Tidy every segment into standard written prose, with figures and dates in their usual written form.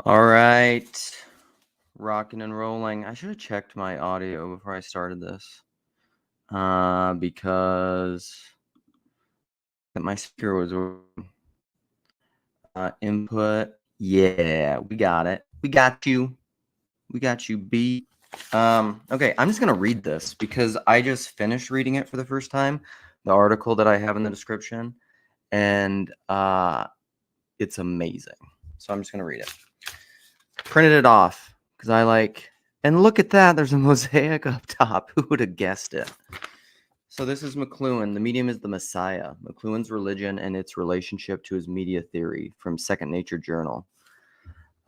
All right. Rocking and rolling. I should have checked my audio before I started this. Because my speaker was input. Yeah, we got it. We got you. We got you beat. Okay, I'm just gonna read this because I just finished reading it for the first time, the article that I have in the description, and it's amazing. So I'm just gonna read it. Printed it off because I like, and look at that, there's a mosaic up top. Who would have guessed it? So this is McLuhan. The medium is the Messiah. McLuhan's religion and its relationship to his media theory from Second Nature Journal.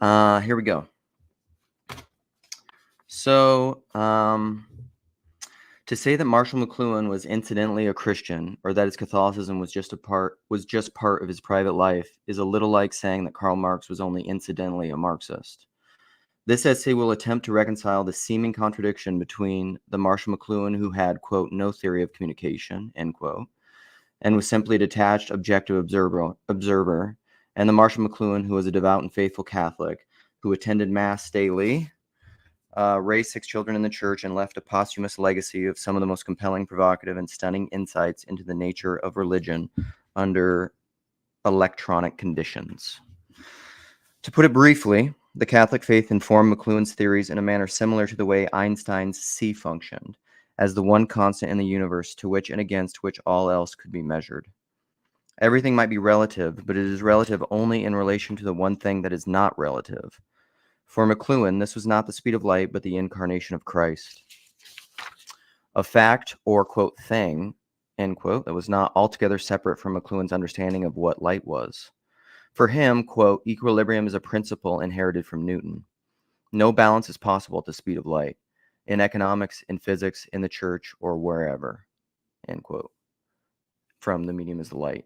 Here we go. So, to say that Marshall McLuhan was incidentally a Christian, or that his Catholicism was just part of his private life, is a little like saying that Karl Marx was only incidentally a Marxist. This essay will attempt to reconcile the seeming contradiction between the Marshall McLuhan who had, quote, no theory of communication, end quote, and was simply a detached, objective observer, and the Marshall McLuhan who was a devout and faithful Catholic who attended Mass daily, raised 6 children in the church, and left a posthumous legacy of some of the most compelling, provocative, and stunning insights into the nature of religion under electronic conditions. To put it briefly, the Catholic faith informed McLuhan's theories in a manner similar to the way Einstein's C functioned, as the one constant in the universe to which and against which all else could be measured. Everything might be relative, but it is relative only in relation to the one thing that is not relative. For McLuhan, this was not the speed of light, but the incarnation of Christ. A fact or, quote, thing, end quote, that was not altogether separate from McLuhan's understanding of what light was. For him, quote, equilibrium is a principle inherited from Newton. No balance is possible at the speed of light, in economics, in physics, in the church, or wherever, end quote. From The Medium is the Light.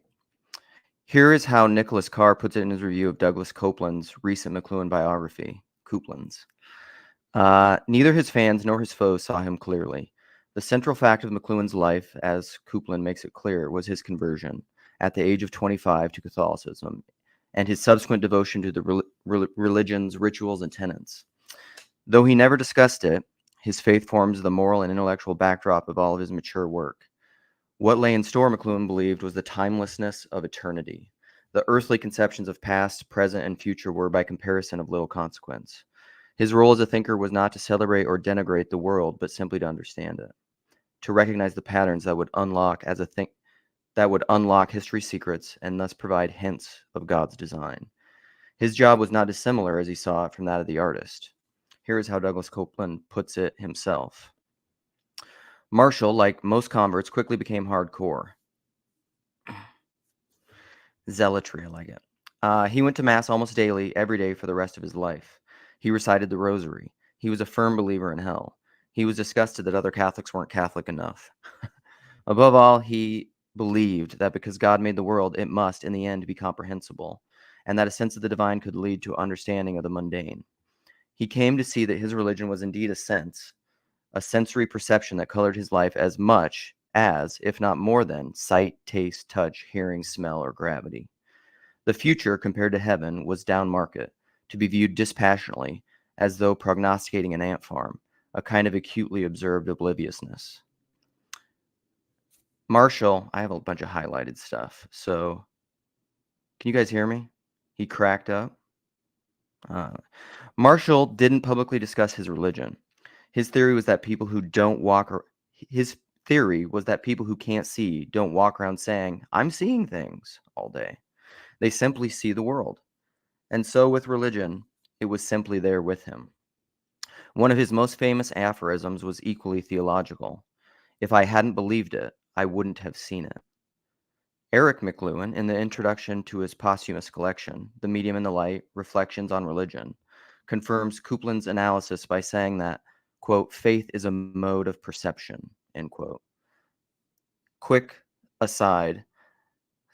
Here is how Nicholas Carr puts it in his review of Douglas Copeland's recent McLuhan biography, Copeland's. Neither his fans nor his foes saw him clearly. The central fact of McLuhan's life, as Copeland makes it clear, was his conversion, at the age of 25, to Catholicism, and his subsequent devotion to the religion's rituals and tenets. Though he never discussed it, his faith forms the moral and intellectual backdrop of all of his mature work. What lay in store, McLuhan believed, was the timelessness of eternity. The earthly conceptions of past, present, and future were, by comparison, of little consequence. His role as a thinker was not to celebrate or denigrate the world, but simply to understand it, to recognize the patterns that would unlock history's secrets and thus provide hints of God's design. His job was not dissimilar, as he saw it, from that of the artist. Here is how Douglas Copeland puts it himself. Marshall, like most converts, quickly became hardcore. Zealotry, I like it. He went to Mass almost daily, every day for the rest of his life. He recited the rosary. He was a firm believer in hell. He was disgusted that other Catholics weren't Catholic enough. Above all, he believed that because God made the world, it must, in the end, be comprehensible, and that a sense of the divine could lead to understanding of the mundane. He came to see that his religion was indeed a sense, a sensory perception that colored his life as much as, if not more than, sight, taste, touch, hearing, smell, or gravity. The future, compared to heaven, was down market, to be viewed dispassionately, as though prognosticating an ant farm, a kind of acutely observed obliviousness. Marshall, I have a bunch of highlighted stuff, so can you guys hear me? He cracked up. Marshall didn't publicly discuss his religion. His theory was that people who can't see don't walk around saying, I'm seeing things all day. They simply see the world. And so with religion, it was simply there with him. One of his most famous aphorisms was equally theological. If I hadn't believed it, I wouldn't have seen it. Eric McLuhan, in the introduction to his posthumous collection, The Medium and the Light, Reflections on Religion, confirms Copeland's analysis by saying that, quote, faith is a mode of perception, end quote. Quick aside,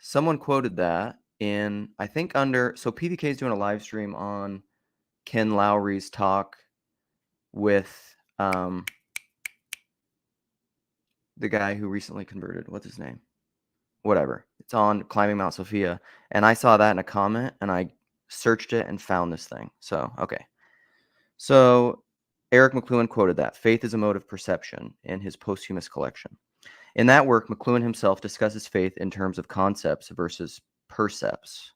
someone quoted that in, I think so PBK is doing a live stream on Ken Lowry's talk with the guy who recently converted. What's his name? Whatever. It's on Climbing Mount Sophia. And I saw that in a comment, and I searched it and found this thing. So, okay. So Eric McLuhan quoted that faith is a mode of perception in his posthumous collection. In that work, McLuhan himself discusses faith in terms of concepts versus percepts.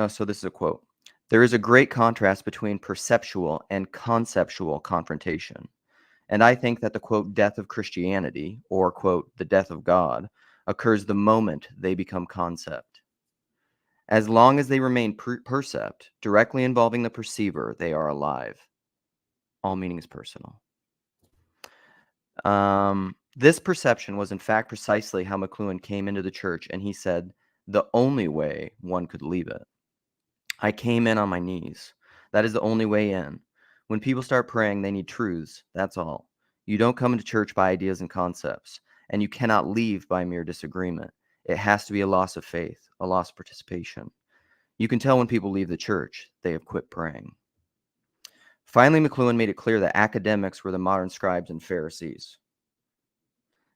So this is a quote. There is a great contrast between perceptual and conceptual confrontation. And I think that the, quote, death of Christianity, or, quote, the death of God, occurs the moment they become concept. As long as they remain percept, directly involving the perceiver, they are alive. All meaning is personal. This perception was in fact precisely how McLuhan came into the church, and he said, the only way one could leave it. I came in on my knees. That is the only way in. When people start praying, they need truths. That's all. You don't come into church by ideas and concepts, and you cannot leave by mere disagreement. It has to be a loss of faith, a loss of participation. You can tell when people leave the church, they have quit praying. Finally, McLuhan made it clear that academics were the modern scribes and Pharisees,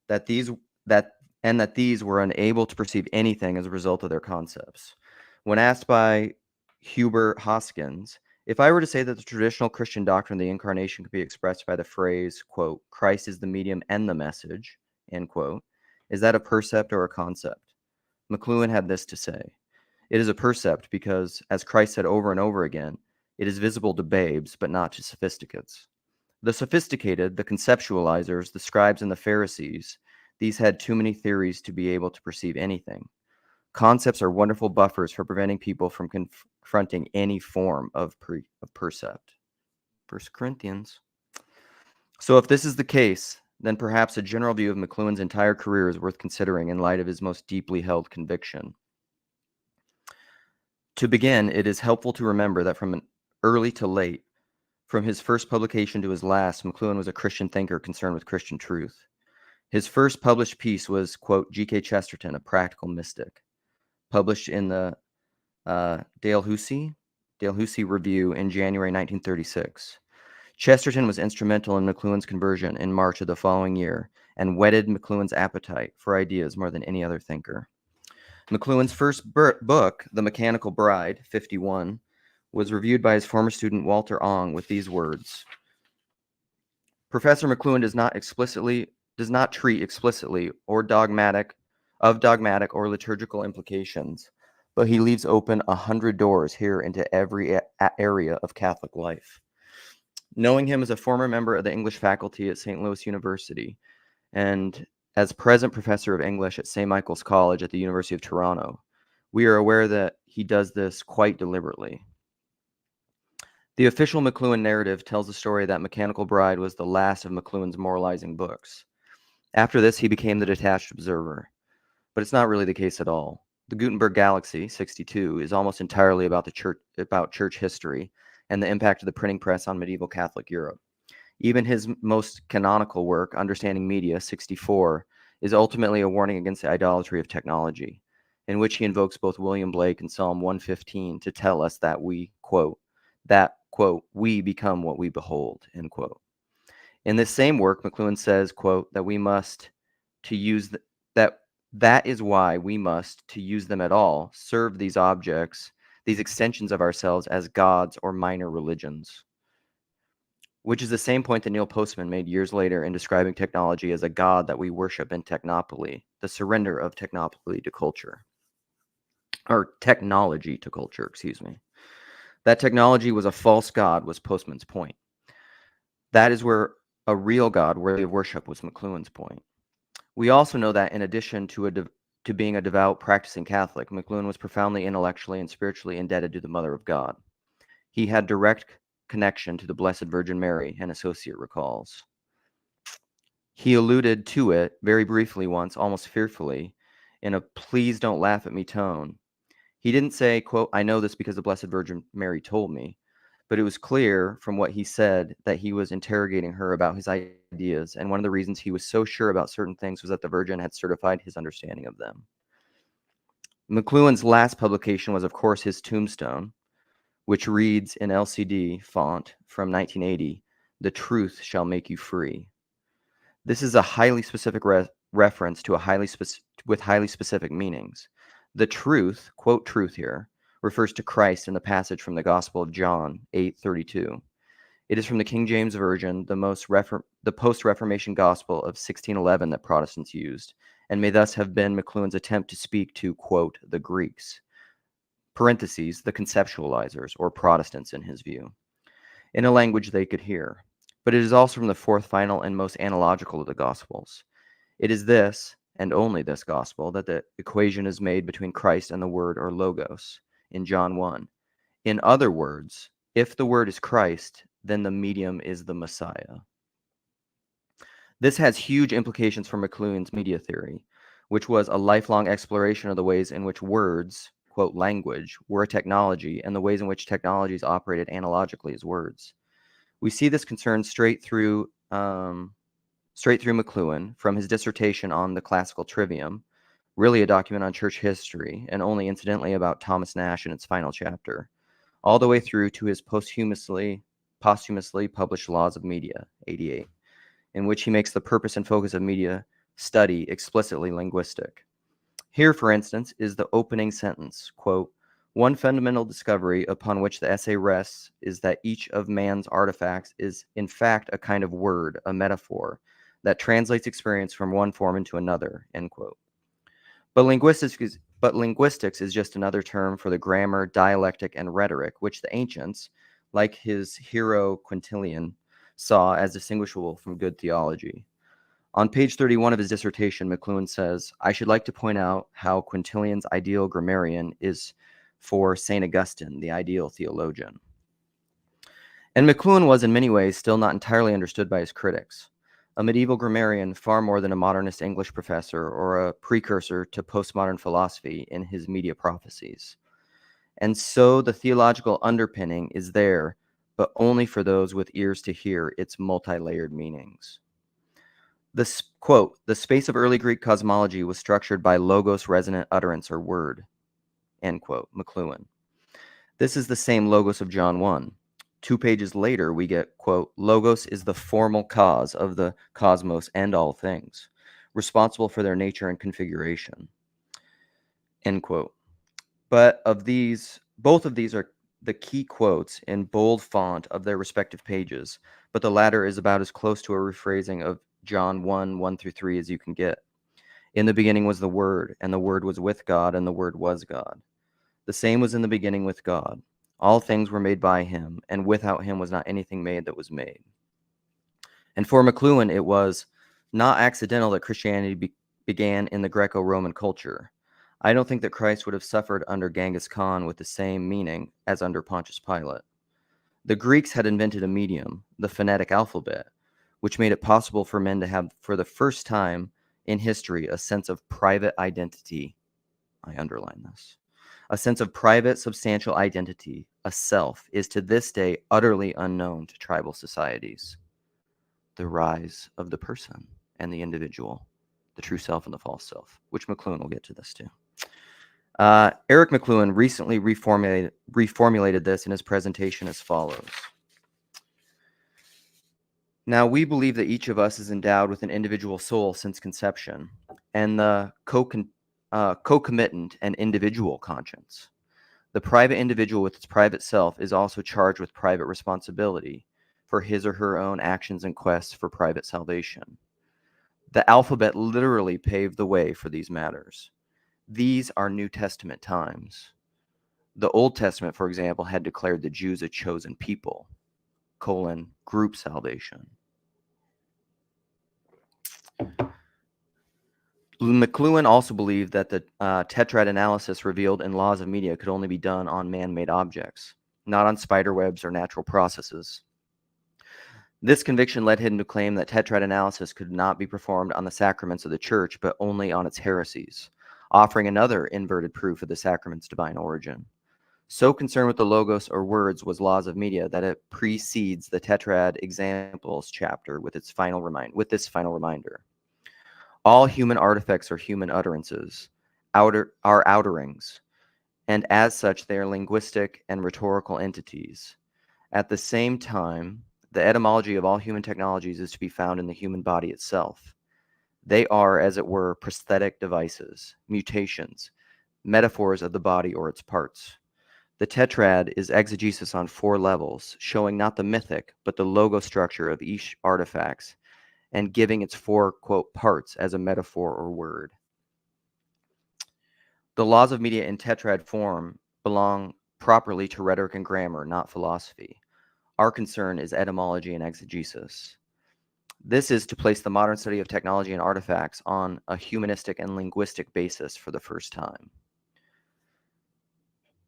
that these were unable to perceive anything as a result of their concepts. When asked by Hubert Hoskins, if I were to say that the traditional Christian doctrine of the incarnation could be expressed by the phrase, quote, Christ is the medium and the message, end quote, is that a percept or a concept? McLuhan had this to say. It is a percept because, as Christ said over and over again, it is visible to babes, but not to sophisticates. The sophisticated, the conceptualizers, the scribes and the Pharisees, these had too many theories to be able to perceive anything. Concepts are wonderful buffers for preventing people from confronting any form of percept. 1 Corinthians. So if this is the case, then perhaps a general view of McLuhan's entire career is worth considering in light of his most deeply held conviction. To begin, it is helpful to remember that from early to late, from his first publication to his last, McLuhan was a Christian thinker concerned with Christian truth. His first published piece was, quote, G.K. Chesterton, a Practical Mystic, published in the Dalhousie Review in January 1936. Chesterton was instrumental in McLuhan's conversion in March of the following year and whetted McLuhan's appetite for ideas more than any other thinker. McLuhan's first book, The Mechanical Bride, 51, was reviewed by his former student Walter Ong with these words. Professor McLuhan does not treat explicitly or dogmatic or liturgical implications, but he leaves open 100 doors here into every area of Catholic life. Knowing him as a former member of the English faculty at St. Louis University and as present professor of English at St. Michael's College at the University of Toronto, we are aware that he does this quite deliberately. The official McLuhan narrative tells the story that Mechanical Bride was the last of McLuhan's moralizing books. After this, he became the detached observer. But it's not really the case at all. The Gutenberg Galaxy, 62, is almost entirely about church history and the impact of the printing press on medieval Catholic Europe. Even his most canonical work, Understanding Media, 64, is ultimately a warning against the idolatry of technology, in which he invokes both William Blake and Psalm 115 to tell us that we, quote, we become what we behold, end quote. In this same work, McLuhan says, quote, that that is why we must, to use them at all, serve these objects, these extensions of ourselves as gods or minor religions. Which is the same point that Neil Postman made years later in describing technology as a god that we worship in technopoly, the surrender of technopoly to culture. Or technology to culture, excuse me. That technology was a false god was Postman's point. That is where a real god worthy of worship was McLuhan's point. We also know that in addition to being a devout practicing Catholic, McLuhan was profoundly intellectually and spiritually indebted to the Mother of God. He had direct connection to the Blessed Virgin Mary, an associate recalls. He alluded to it very briefly once, almost fearfully, in a please don't laugh at me tone. He didn't say, quote, I know this because the Blessed Virgin Mary told me, but it was clear from what he said that he was interrogating her about his ideas, and one of the reasons he was so sure about certain things was that the Virgin had certified his understanding of them. McLuhan's last publication was, of course, his tombstone, which reads in LCD font from 1980, "The truth shall make you free." This is a highly specific reference to with highly specific meanings. The truth, quote truth here, refers to Christ in the passage from the Gospel of John 8:32. It is from the King James Version, the post-Reformation Gospel of 1611 that Protestants used, and may thus have been McLuhan's attempt to speak to, quote, the Greeks, parentheses, the conceptualizers, or Protestants in his view, in a language they could hear. But it is also from the fourth, final, and most analogical of the Gospels. It is this, and only this Gospel, that the equation is made between Christ and the Word or Logos in John 1. In other words, if the Word is Christ, then the medium is the Messiah. This has huge implications for McLuhan's media theory, which was a lifelong exploration of the ways in which words, quote, language, were a technology, and the ways in which technologies operated analogically as words. We see this concern straight through McLuhan from his dissertation on the classical trivium, really a document on church history, and only incidentally about Thomas Nash in its final chapter, all the way through to his posthumously published Laws of Media, 88, in which he makes the purpose and focus of media study explicitly linguistic. Here, for instance, is the opening sentence, quote, one fundamental discovery upon which the essay rests is that each of man's artifacts is in fact a kind of word, a metaphor, that translates experience from one form into another, end quote. But linguistics is just another term for the grammar, dialectic, and rhetoric, which the ancients, like his hero Quintilian, saw as distinguishable from good theology. On page 31 of his dissertation, McLuhan says, I should like to point out how Quintilian's ideal grammarian is for St. Augustine, the ideal theologian. And McLuhan was in many ways still not entirely understood by his critics. A medieval grammarian far more than a modernist English professor or a precursor to postmodern philosophy in his media prophecies. And so the theological underpinning is there, but only for those with ears to hear its multi-layered meanings. This quote, the space of early Greek cosmology was structured by logos resonant utterance or word, end quote, McLuhan. This is the same logos of John 1. 2 pages later, we get, quote, logos is the formal cause of the cosmos and all things, responsible for their nature and configuration, end quote. But both of these are the key quotes in bold font of their respective pages, but the latter is about as close to a rephrasing of John 1:1-3 as you can get. In the beginning was the Word, and the Word was with God, and the Word was God. The same was in the beginning with God. All things were made by him, and without him was not anything made that was made. And for McLuhan, it was not accidental that Christianity began in the Greco-Roman culture. I don't think that Christ would have suffered under Genghis Khan with the same meaning as under Pontius Pilate. The Greeks had invented a medium, the phonetic alphabet, which made it possible for men to have, for the first time in history, a sense of private identity. I underline this. A sense of private, substantial identity, a self, is to this day utterly unknown to tribal societies. The rise of the person and the individual, the true self and the false self, which McLuhan will get to this too. Eric McLuhan recently reformulated this in his presentation as follows. Now, we believe that each of us is endowed with an individual soul since conception, and the concomitant and individual conscience. The private individual with its private self is also charged with private responsibility for his or her own actions and quests for private salvation. The alphabet literally paved the way for these matters. These are New Testament times. The Old Testament, for example, had declared the Jews a chosen people, group salvation. McLuhan also believed that the tetrad analysis revealed in Laws of Media could only be done on man-made objects, not on spider webs or natural processes. This conviction led him to claim that tetrad analysis could not be performed on the sacraments of the Church, but only on its heresies, offering another inverted proof of the sacrament's divine origin. So concerned with the logos or words was Laws of Media that it precedes the tetrad examples chapter with this final reminder. All human artifacts are human utterances, are outerings, and as such they are linguistic and rhetorical entities. At the same time, the etymology of all human technologies is to be found in the human body itself. They are, as it were, prosthetic devices, mutations, metaphors of the body or its parts. The tetrad is exegesis on 4 levels, showing not the mythic, but the logo structure of each artifacts, and giving its 4, quote, parts as a metaphor or word. The laws of media in tetrad form belong properly to rhetoric and grammar, not philosophy. Our concern is etymology and exegesis. This is to place the modern study of technology and artifacts on a humanistic and linguistic basis for the first time.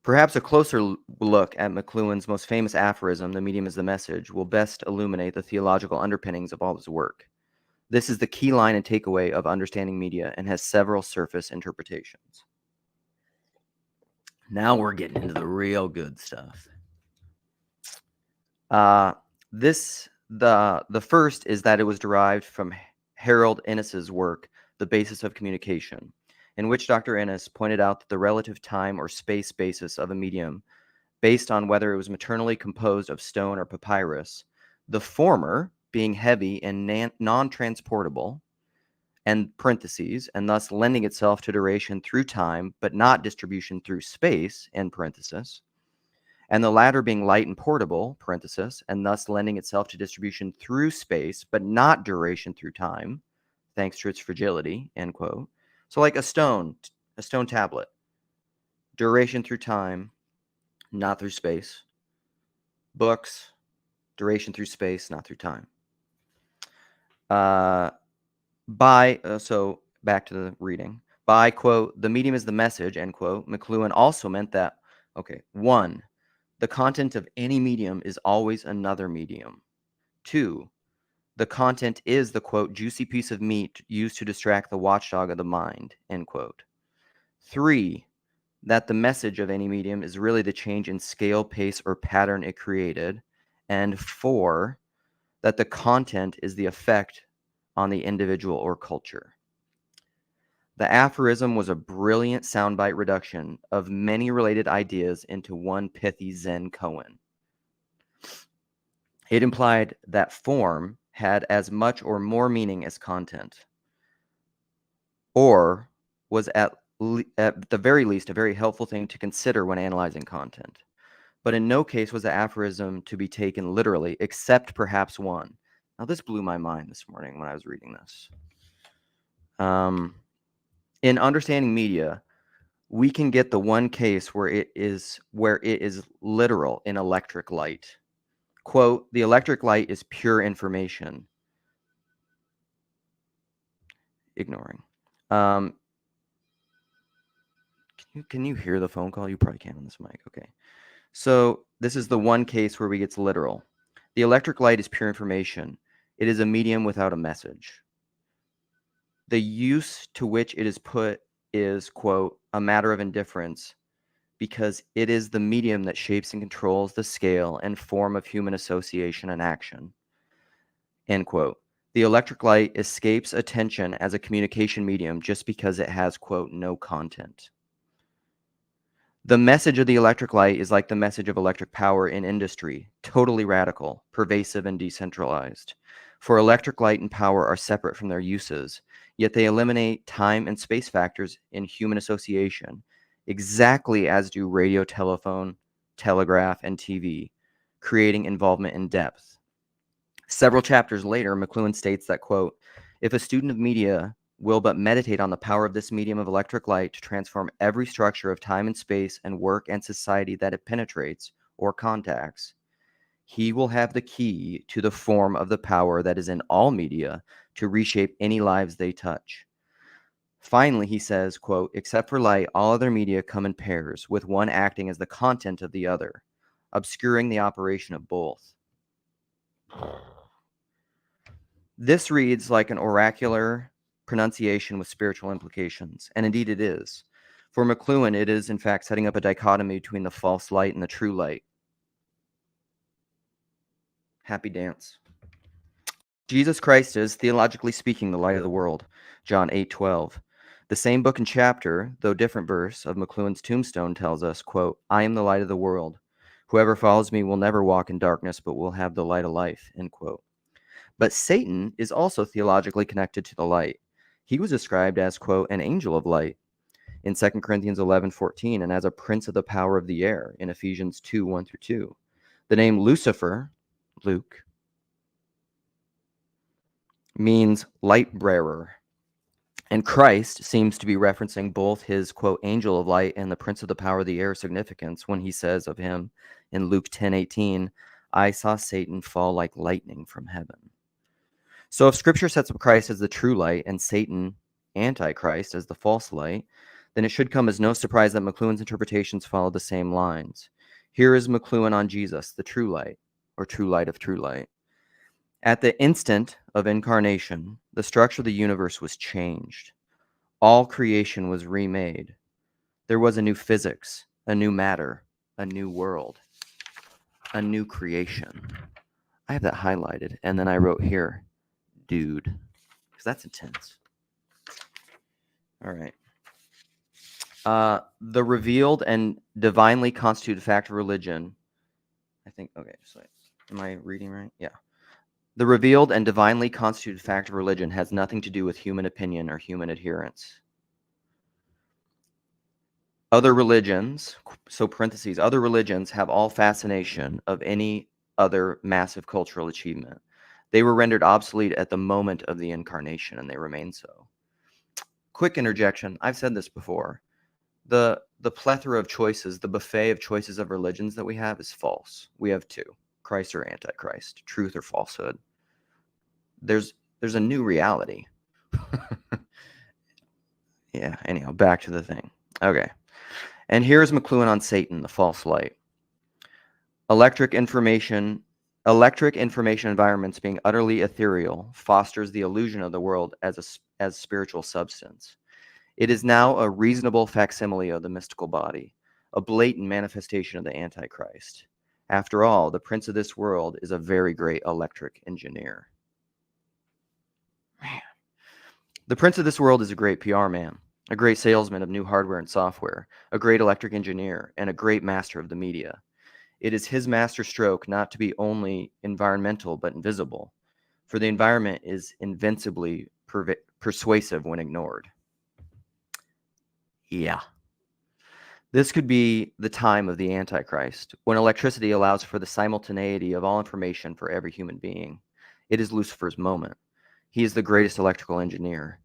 Perhaps a closer look at McLuhan's most famous aphorism, "The medium is the message," will best illuminate the theological underpinnings of all his work. This is the key line and takeaway of understanding media and has several surface interpretations. Now we're getting into the real good stuff. The first is that it was derived from Harold Innes's work, The Basis of Communication, in which Dr. Innes pointed out that the relative time or space basis of a medium, based on whether it was maternally composed of stone or papyrus, the former being heavy and non-transportable, and parentheses, and thus lending itself to duration through time, but not distribution through space, end parenthesis, and the latter being light and portable, parenthesis, and thus lending itself to distribution through space, but not duration through time, thanks to its fragility, end quote. So like a stone tablet, duration through time, not through space. Books, duration through space, not through time. So back to the reading. By, quote, "the medium is the message," end quote, McLuhan also meant that, okay, 1, the content of any medium is always another medium. 2, the content is the, quote, "juicy piece of meat used to distract the watchdog of the mind," end quote. 3, that the message of any medium is really the change in scale, pace, or pattern it created. And 4, that the content is the effect on the individual or culture. The aphorism was a brilliant soundbite reduction of many related ideas into one pithy Zen koan. It implied that form had as much or more meaning as content, or was at the very least a very helpful thing to consider when analyzing content. But in no case was the aphorism to be taken literally, except perhaps one. Now, this blew my mind this morning when I was reading this. In understanding media, we can get the one case where it is literal in electric light. Quote, "The electric light is pure information." Ignoring. Can you hear the phone call? You probably can on this mic. Okay. So this is the one case where we get literal. The electric light is pure information. It is a medium without a message. The use to which it is put is, quote, "a matter of indifference," because it is the medium that shapes and controls the scale and form of human association and action, end quote. The electric light escapes attention as a communication medium just because it has, quote, "no content." The message of the electric light is like the message of electric power in industry, totally radical, pervasive, and decentralized. For electric light and power are separate from their uses, yet they eliminate time and space factors in human association, exactly as do radio, telephone, telegraph, and TV, creating involvement and depth. Several chapters later, McLuhan states that, quote, "if a student of media will but meditate on the power of this medium of electric light to transform every structure of time and space and work and society that it penetrates or contacts, he will have the key to the form of the power that is in all media to reshape any lives they touch." Finally, he says, quote, "except for light, all other media come in pairs, with one acting as the content of the other, obscuring the operation of both." This reads like an oracular pronunciation with spiritual implications, and indeed it is. For McLuhan, it is in fact setting up a dichotomy between the false light and the true light. Happy dance. Jesus Christ is, theologically speaking, the light of the world. John 8:12. The same book and chapter, though different verse, of McLuhan's tombstone tells us, quote, "I am the light of the world. Whoever follows me will never walk in darkness, but will have the light of life," end quote. But Satan is also theologically connected to the light. He was described as, quote, "an angel of light." in 2 Corinthians 11:14, and as a prince of the power of the air in Ephesians 2:1-2. The name Lucifer, Luke, means light bearer, and Christ seems to be referencing both his, quote, angel of light and the prince of the power of the air significance when he says of him in Luke 10:18, I saw Satan fall like lightning from heaven. So if Scripture sets up Christ as the true light and Satan, Antichrist, as the false light, then it should come as no surprise that McLuhan's interpretations follow the same lines. Here is McLuhan on Jesus, the true light, or true light of true light. At the instant of incarnation, the structure of the universe was changed. All creation was remade. There was a new physics, a new matter, a new world, a new creation. I have that highlighted, and then I wrote here, dude, because that's intense. All right. The revealed and divinely constituted fact of religion. I think, okay, so am I reading right? Yeah. The revealed and divinely constituted fact of religion has nothing to do with human opinion or human adherence. Other religions, so parentheses, other religions have all fascination of any other massive cultural achievement. They were rendered obsolete at the moment of the incarnation, and they remain so. Quick interjection. I've said this before. The plethora of choices, the buffet of choices of religions that we have is false. We have two, Christ or Antichrist, truth or falsehood. There's a new reality. Yeah, anyhow, back to the thing. Okay. And here's McLuhan on Satan, the false light. Electric information environments being utterly ethereal fosters the illusion of the world as spiritual substance. It is now a reasonable facsimile of the mystical body, a blatant manifestation of the Antichrist. After all, the prince of this world is a very great electric engineer. Man. The prince of this world is a great PR man, a great salesman of new hardware and software, a great electric engineer, and a great master of the media. It is his master stroke not to be only environmental but invisible, for the environment is invincibly persuasive when ignored. Yeah. This could be the time of the Antichrist, when electricity allows for the simultaneity of all information for every human being. It is Lucifer's moment. He is the greatest electrical engineer.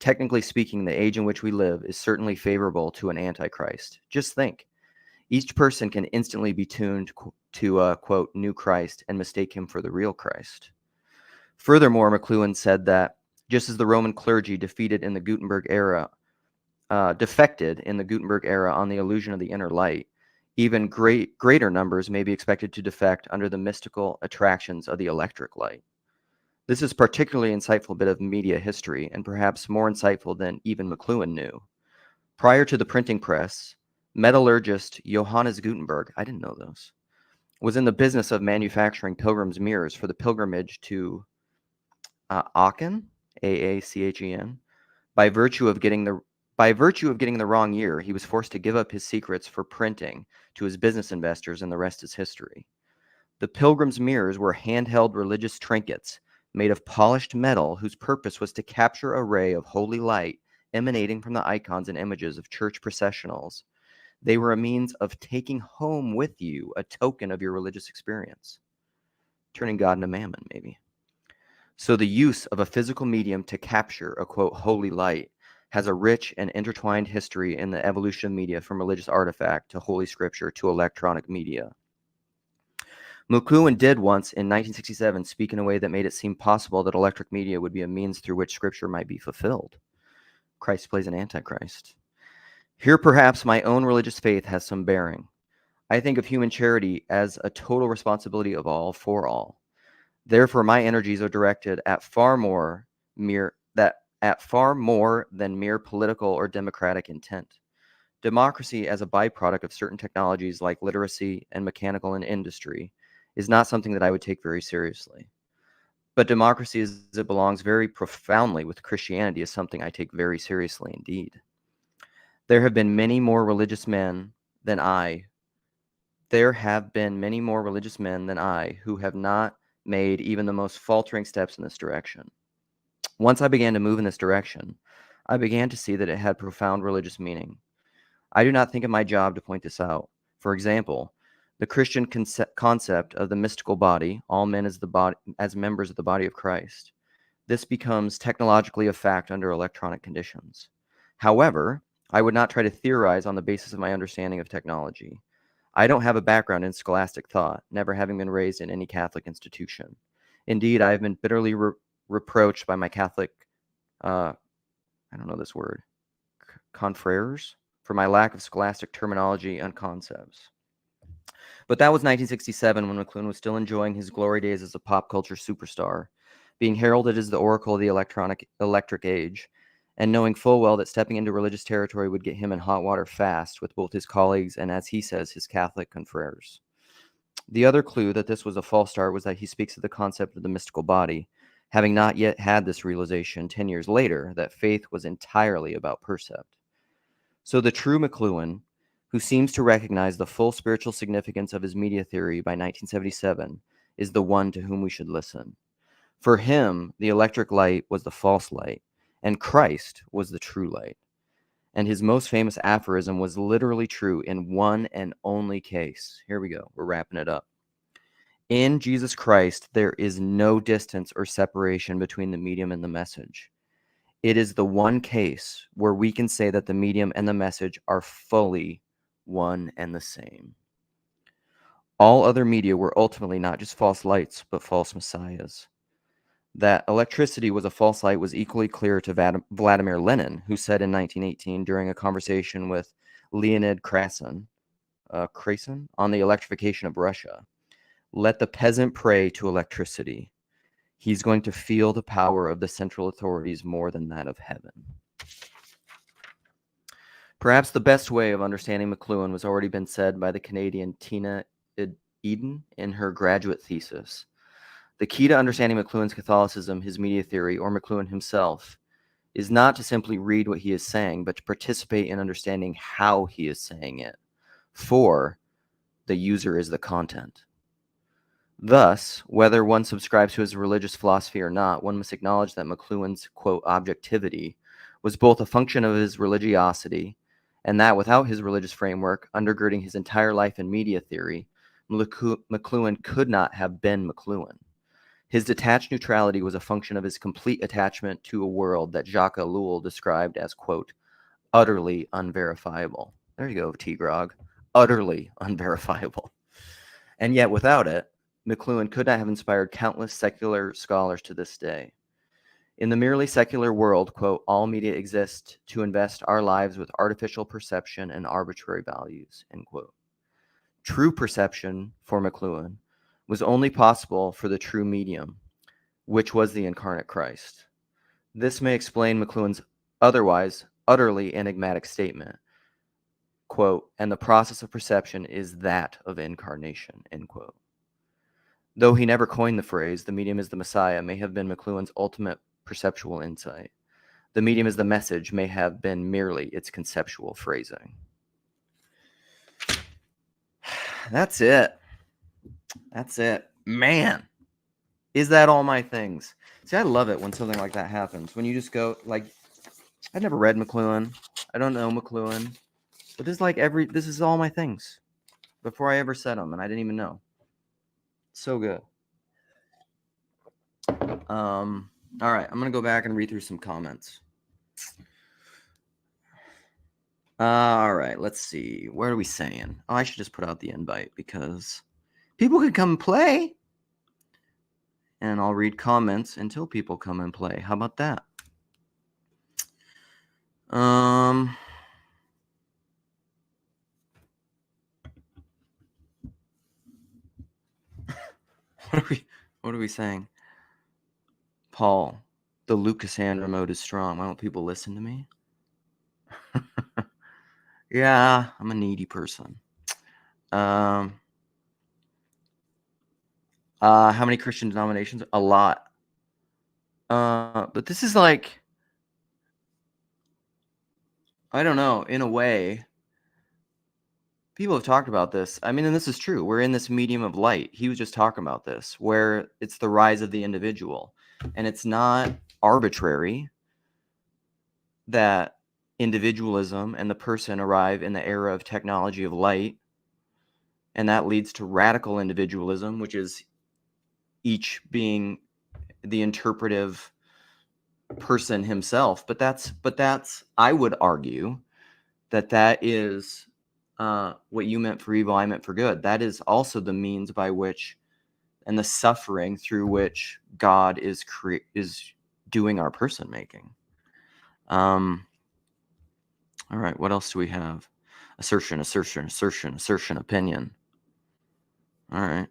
Technically speaking, the age in which we live is certainly favorable to an Antichrist. Just think. Each person can instantly be tuned to a, quote, new Christ and mistake him for the real Christ. Furthermore, McLuhan said that just as the Roman clergy defected in the Gutenberg era on the illusion of the inner light, even greater numbers may be expected to defect under the mystical attractions of the electric light. This is particularly insightful bit of media history, and perhaps more insightful than even McLuhan knew. Prior to the printing press, metallurgist Johannes Gutenberg, I didn't know those, was in the business of manufacturing pilgrims' mirrors for the pilgrimage to Aachen, Aachen. By virtue of getting the wrong year, he was forced to give up his secrets for printing to his business investors, and the rest is history. The pilgrims' mirrors were handheld religious trinkets made of polished metal whose purpose was to capture a ray of holy light emanating from the icons and images of church processionals. They were a means of taking home with you a token of your religious experience. Turning God into mammon, maybe. So the use of a physical medium to capture a, quote, holy light has a rich and intertwined history in the evolution of media from religious artifact to holy scripture to electronic media. McLuhan did once in 1967 speak in a way that made it seem possible that electric media would be a means through which scripture might be fulfilled. Christ plays an Antichrist. Here perhaps my own religious faith has some bearing. I think of human charity as a total responsibility of all for all. Therefore, my energies are directed at far more than mere political or democratic intent. Democracy as a byproduct of certain technologies like literacy and mechanical and industry is not something that I would take very seriously. But democracy as it belongs very profoundly with Christianity is something I take very seriously indeed. There have been many more religious men than I who have not made even the most faltering steps in this direction. Once I began to move in this direction, I began to see that it had profound religious meaning. I do not think it my job to point this out. For example, the Christian concept of the mystical body, all men as members of the body of Christ. This becomes technologically a fact under electronic conditions. However, I would not try to theorize on the basis of my understanding of technology. I don't have a background in scholastic thought, never having been raised in any Catholic institution. Indeed, I have been bitterly reproached by my Catholic, I don't know this word, confreres, for my lack of scholastic terminology and concepts. But that was 1967 when McLuhan was still enjoying his glory days as a pop culture superstar, being heralded as the oracle of the electric age, and knowing full well that stepping into religious territory would get him in hot water fast with both his colleagues and, as he says, his Catholic confreres. The other clue that this was a false start was that he speaks of the concept of the mystical body, having not yet had this realization 10 years later that faith was entirely about percept. So the true McLuhan, who seems to recognize the full spiritual significance of his media theory by 1977, is the one to whom we should listen. For him, the electric light was the false light, and Christ was the true light. And his most famous aphorism was literally true in one and only case. Here we go. We're wrapping it up. In Jesus Christ, there is no distance or separation between the medium and the message. It is the one case where we can say that the medium and the message are fully one and the same. All other media were ultimately not just false lights, but false messiahs. That electricity was a false light was equally clear to Vladimir Lenin, who said in 1918 during a conversation with Leonid Krasin on the electrification of Russia, "Let the peasant pray to electricity. He's going to feel the power of the central authorities more than that of heaven." Perhaps the best way of understanding McLuhan was already been said by the Canadian Tina Eden in her graduate thesis. The key to understanding McLuhan's Catholicism, his media theory, or McLuhan himself, is not to simply read what he is saying, but to participate in understanding how he is saying it. For the user is the content. Thus, whether one subscribes to his religious philosophy or not, one must acknowledge that McLuhan's, quote, objectivity was both a function of his religiosity, and that without his religious framework, undergirding his entire life in media theory, McLuhan could not have been McLuhan. His detached neutrality was a function of his complete attachment to a world that Jacques Ellul described as, quote, utterly unverifiable. There you go, T-Grog. Utterly unverifiable. And yet, without it, McLuhan could not have inspired countless secular scholars to this day. In the merely secular world, quote, all media exist to invest our lives with artificial perception and arbitrary values, end quote. True perception, for McLuhan, was only possible for the true medium, which was the incarnate Christ. This may explain McLuhan's otherwise utterly enigmatic statement, quote, and the process of perception is that of incarnation, end quote. Though he never coined the phrase, the medium is the Messiah, may have been McLuhan's ultimate perceptual insight. The medium is the message may have been merely its conceptual phrasing. That's it. That's it. Man, is that all my things? See, I love it when something like that happens. When you just go, like, I've never read McLuhan. I don't know McLuhan. But this is like this is all my things. Before I ever said them, and I didn't even know. So good. All right, I'm going to go back and read through some comments. All right, let's see. What are we saying? Oh, I should just put out the invite because people can come and play. And I'll read comments until people come and play. How about that? What are we saying? Paul, the Lucasandra mode is strong. Why don't people listen to me? Yeah, I'm a needy person. How many Christian denominations? A lot. But this is like, I don't know, in a way, people have talked about this. I mean, and this is true. We're in this medium of light. He was just talking about this, where it's the rise of the individual. And it's not arbitrary. that individualism and the person arrive in the era of technology of light, and that leads to radical individualism, which is each being the interpretive person himself. But that's I would argue that is what you meant for evil, I meant for good. That is also the means by which, and the suffering through which God is doing our person making. All right, what else do we have? Assertion, opinion. All right.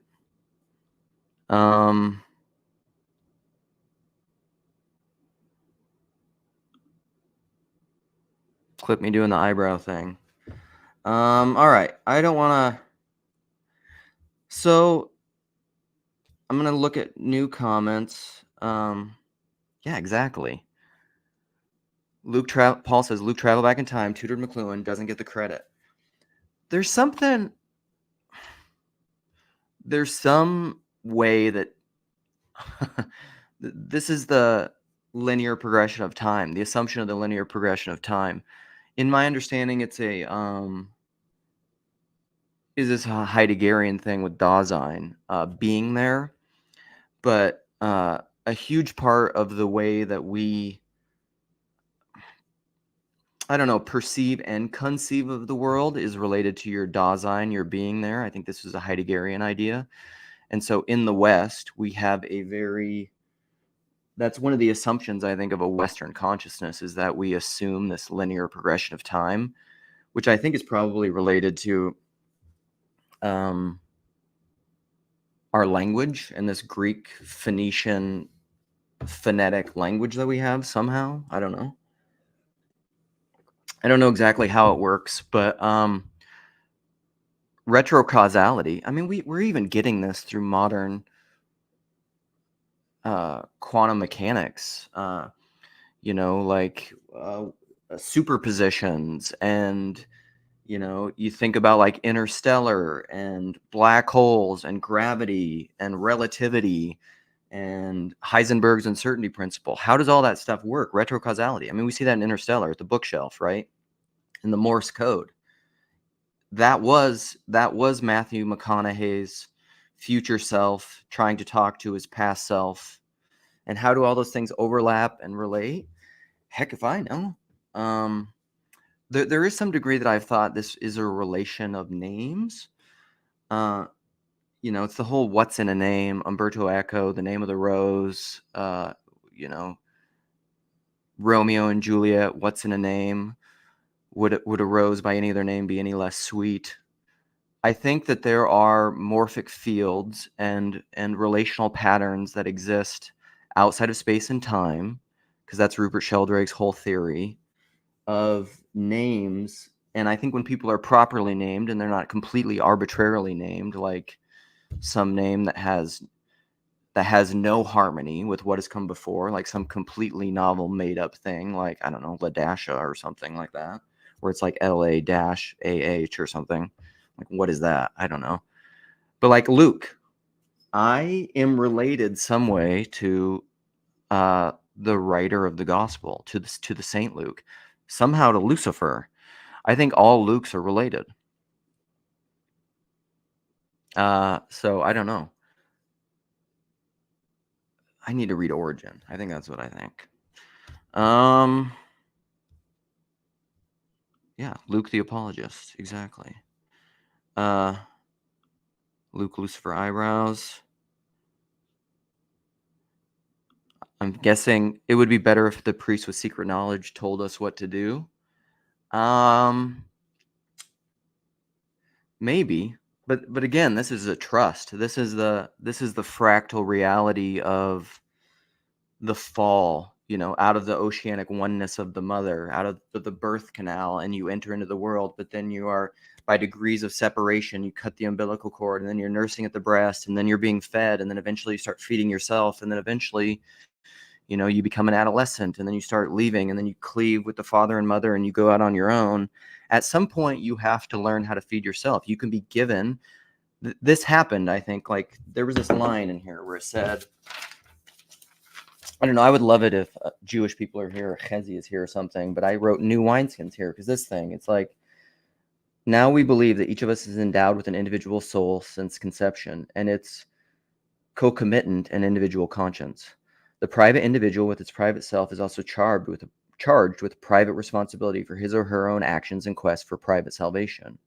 Clip me doing the eyebrow thing. All right. I don't want to. So I'm going to look at new comments. Yeah, exactly. Paul says Luke traveled back in time, tutored McLuhan, doesn't get the credit. There's some way that this is the linear progression of time, the assumption of the linear progression of time. In my understanding, it's is this a Heideggerian thing with Dasein being there, but a huge part of the way that we, I don't know, perceive and conceive of the world is related to your Dasein, your being there. I think this is a Heideggerian idea. And so in the West, we have that's one of the assumptions, I think, of a Western consciousness, is that we assume this linear progression of time, which I think is probably related to our language and this Greek Phoenician phonetic language that we have somehow. I don't know. I don't know exactly how it works, but retrocausality. I mean, we're even getting this through modern quantum mechanics. Like superpositions, and you think about like interstellar and black holes and gravity and relativity and Heisenberg's uncertainty principle. How does all that stuff work? Retrocausality. I mean, we see that in Interstellar at the bookshelf, right? In the Morse code. That was Matthew McConaughey's future self trying to talk to his past self. And how do all those things overlap and relate? Heck if I know. There is some degree that I've thought this is a relation of names. It's the whole what's in a name, Umberto Eco, The Name of the Rose, Romeo and Juliet, what's in a name? Would a rose by any other name be any less sweet? I think that there are morphic fields and relational patterns that exist outside of space and time, because that's Rupert Sheldrake's whole theory of names. And I think when people are properly named and they're not completely arbitrarily named, like some name that has no harmony with what has come before, like some completely novel made up thing, like, I don't know, Ladasha or something like that, where it's like LA-AH or something. Like, what is that? I don't know. But like Luke, I am related some way to the writer of the gospel, to the Saint Luke, somehow to Lucifer. I think all Lukes are related. So I don't know. I need to read Origin. I think that's what I think. Yeah, Luke the Apologist, exactly. Luke Lucifer eyebrows. I'm guessing it would be better if the priest with secret knowledge told us what to do. Maybe, but again, this is a trust. This is the fractal reality of the fall, out of the oceanic oneness of the mother, out of the birth canal, and you enter into the world, but then you are, by degrees of separation, you cut the umbilical cord, and then you're nursing at the breast, and then you're being fed, and then eventually you start feeding yourself, and then eventually, you become an adolescent, and then you start leaving, and then you cleave with the father and mother, and you go out on your own. At some point, you have to learn how to feed yourself. You can be given. This happened, I think, like there was this line in here where it said, I don't know. I would love it if Jewish people are here, or Chezi is here or something. But I wrote new wineskins here because this thing, it's like, now we believe that each of us is endowed with an individual soul since conception, and it's concomitant and individual conscience. The private individual with its private self is also charged with private responsibility for his or her own actions in quest for private salvation.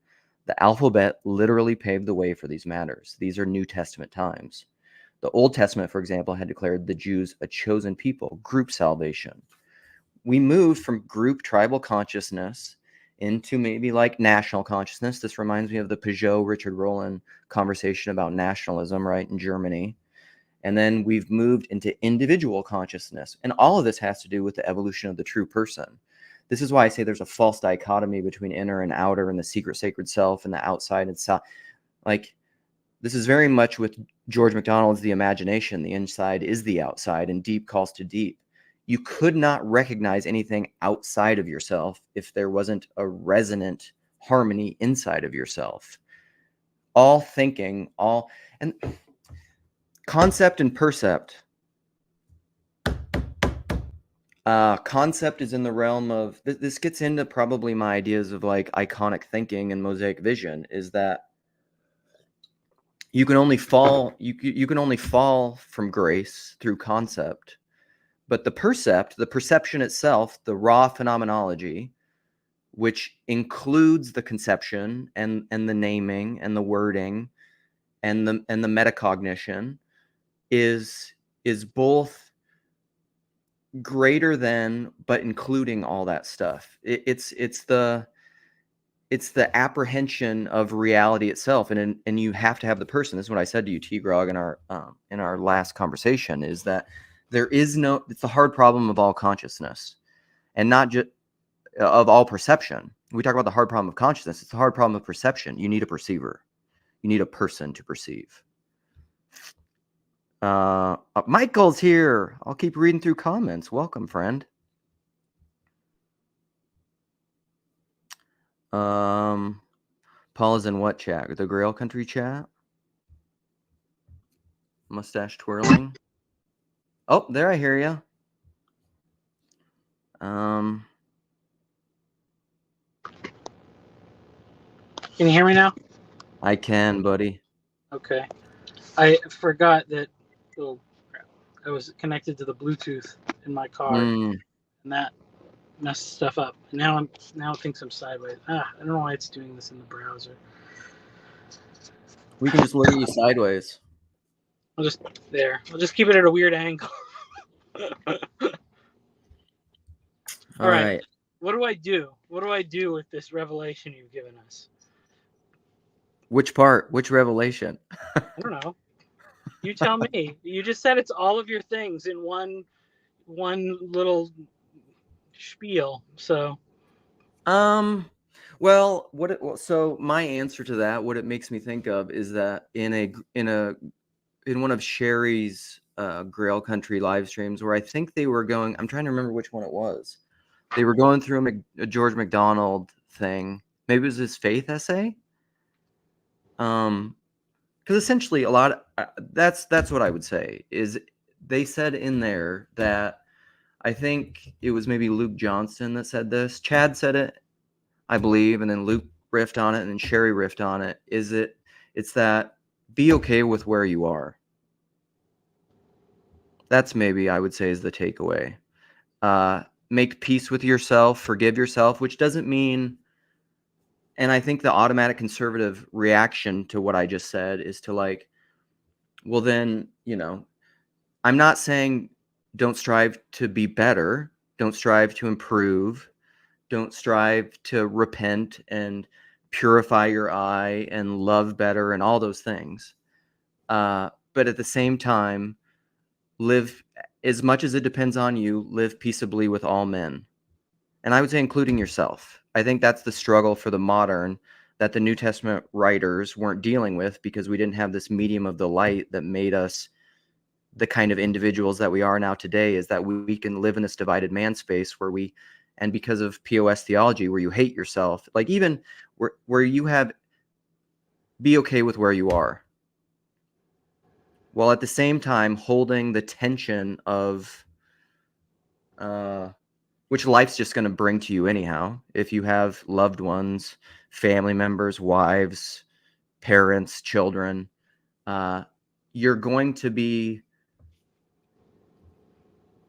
The alphabet literally paved the way for these matters. These are New Testament times. The Old Testament, for example, had declared the Jews a chosen people, group salvation. We moved from group tribal consciousness into maybe like national consciousness. This reminds me of the Peugeot Richard Roland conversation about nationalism, right, in Germany. And then we've moved into individual consciousness. And all of this has to do with the evolution of the true person. This is why I say there's a false dichotomy between inner and outer, and the secret sacred self and the outside and self. Like, this is very much with George MacDonald's The Imagination. The inside is the outside, and deep calls to deep. You could not recognize anything outside of yourself if there wasn't a resonant harmony inside of yourself. All thinking, and concept and percept. Concept is in the realm of, this gets into probably my ideas of like iconic thinking and mosaic vision, is that you can only fall from grace through concept. But the perception itself, the raw phenomenology, which includes the conception and the naming and the wording and the metacognition, is both greater than, but including all that stuff. It's the apprehension of reality itself, and you have to have the person. This is what I said to you, T-Grog, in our last conversation, is that it's the hard problem of all consciousness, and not just of all perception. We talk about the hard problem of consciousness. It's the hard problem of perception. You need a perceiver. You need a person to perceive. Michael's here. I'll keep reading through comments. Welcome, friend. Paul is in what chat? The Grail Country chat? Mustache twirling. Oh, there, I hear you. Can you hear me now? I can, buddy. Okay. I forgot that. Oh, crap. I was connected to the Bluetooth in my car, and that messed stuff up. Now it thinks I'm sideways. I don't know why it's doing this in the browser. We can just look at you sideways. I'll just keep it at a weird angle. All right. What do I do? What do I do with this revelation you've given us? Which part? Which revelation? I don't know. You tell me. You just said it's all of your things in one little spiel. So. Well, so my answer to that, what it makes me think of, is that in one of Sherry's Grail Country live streams, where I think they were going, I'm trying to remember which one it was. They were going through a George MacDonald thing. Maybe it was his faith essay. Because essentially that's what I would say, is they said in there that, I think it was maybe Luke Johnston that said this. Chad said it, I believe, and then Luke riffed on it, and then Sherry riffed on it. It's that be okay with where you are. That's maybe, I would say, is the takeaway. Make peace with yourself, forgive yourself, which doesn't mean, and I think the automatic conservative reaction to what I just said is to like, well then, I'm not saying don't strive to be better, don't strive to improve, don't strive to repent and purify your eye and love better and all those things. But at the same time, live, as much as it depends on you, live peaceably with all men. And I would say including yourself. I think that's the struggle for the modern that the New Testament writers weren't dealing with, because we didn't have this medium of the light that made us the kind of individuals that we are now today, is that we can live in this divided man space and because of POS theology, where you hate yourself, like even where you have, be okay with where you are, while at the same time holding the tension of which life's just going to bring to you anyhow. If you have loved ones, family members, wives, parents, children, you're going to be.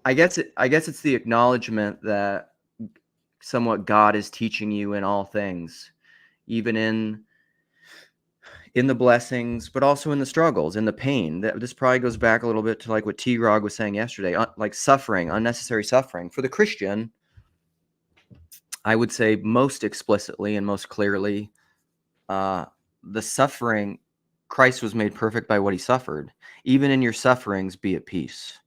I guess it's the acknowledgement that somewhat God is teaching you in all things, even in the blessings, but also in the struggles, in the pain. This probably goes back a little bit to like what T. Grog was saying yesterday, like suffering, unnecessary suffering. For the Christian, I would say most explicitly and most clearly, the suffering, Christ was made perfect by what he suffered. Even in your sufferings, be at peace.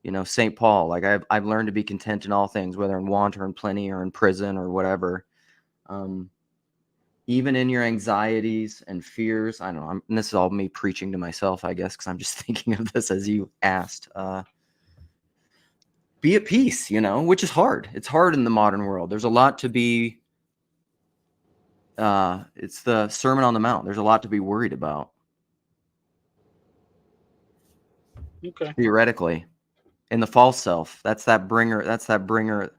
You know, St. Paul, like I've learned to be content in all things, whether in want or in plenty or in prison or whatever. Even in your anxieties and fears, I don't know. And this is all me preaching to myself, I guess, because I'm just thinking of this as you asked. Be at peace, you know, which is hard. It's hard in the modern world. There's a lot to be. It's the Sermon on the Mount. There's a lot to be worried about. Okay. Theoretically, in the false self, that's that bringer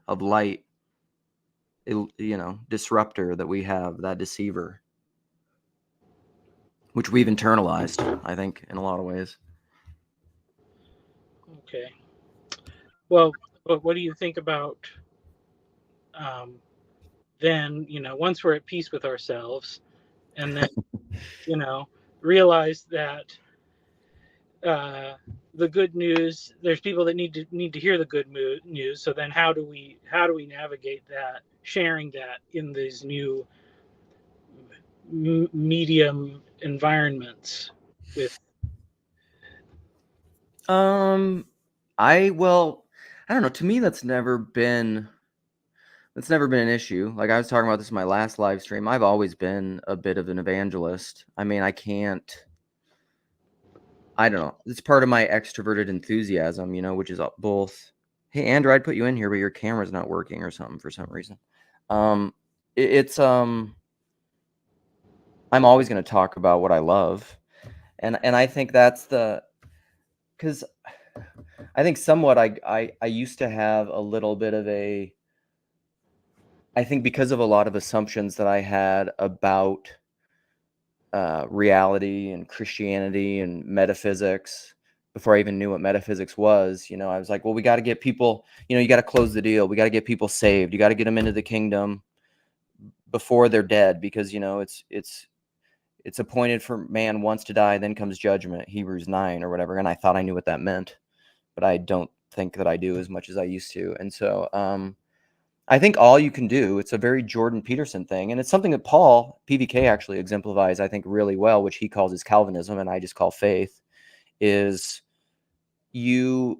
of light. You know, disruptor that we have, that deceiver, which we've internalized, I think, in a lot of ways. Okay. Well, what do you think about then, you know, once we're at peace with ourselves, and then, you know, realize that the good news, there's people that need to hear the good news. So then how do we navigate that, sharing that in these new medium environments with I don't know, to me that's never been an issue. Like I was talking about this in my last live stream. I've always been a bit of an evangelist. I mean, I don't know. It's part of my extroverted enthusiasm, you know, which is both. Hey, Andrew, I'd put you in here, but your camera's not working or something for some reason. I'm always going to talk about what I love, and I think that's because I think somewhat I used to have a little bit of I think because of a lot of assumptions that I had about reality and Christianity and metaphysics before I even knew what metaphysics was. You know, I was like, well, we got to get people, you know, you got to close the deal. We got to get people saved. You got to get them into the kingdom before they're dead, because, you know, it's appointed for man once to die, then comes judgment, Hebrews 9 or whatever. And I thought I knew what that meant, but I don't think that I do as much as I used to. And so, I think all you can do, it's a very Jordan Peterson thing, and it's something that Paul, PVK, actually exemplifies, I think, really well, which he calls his Calvinism, and I just call faith, is you're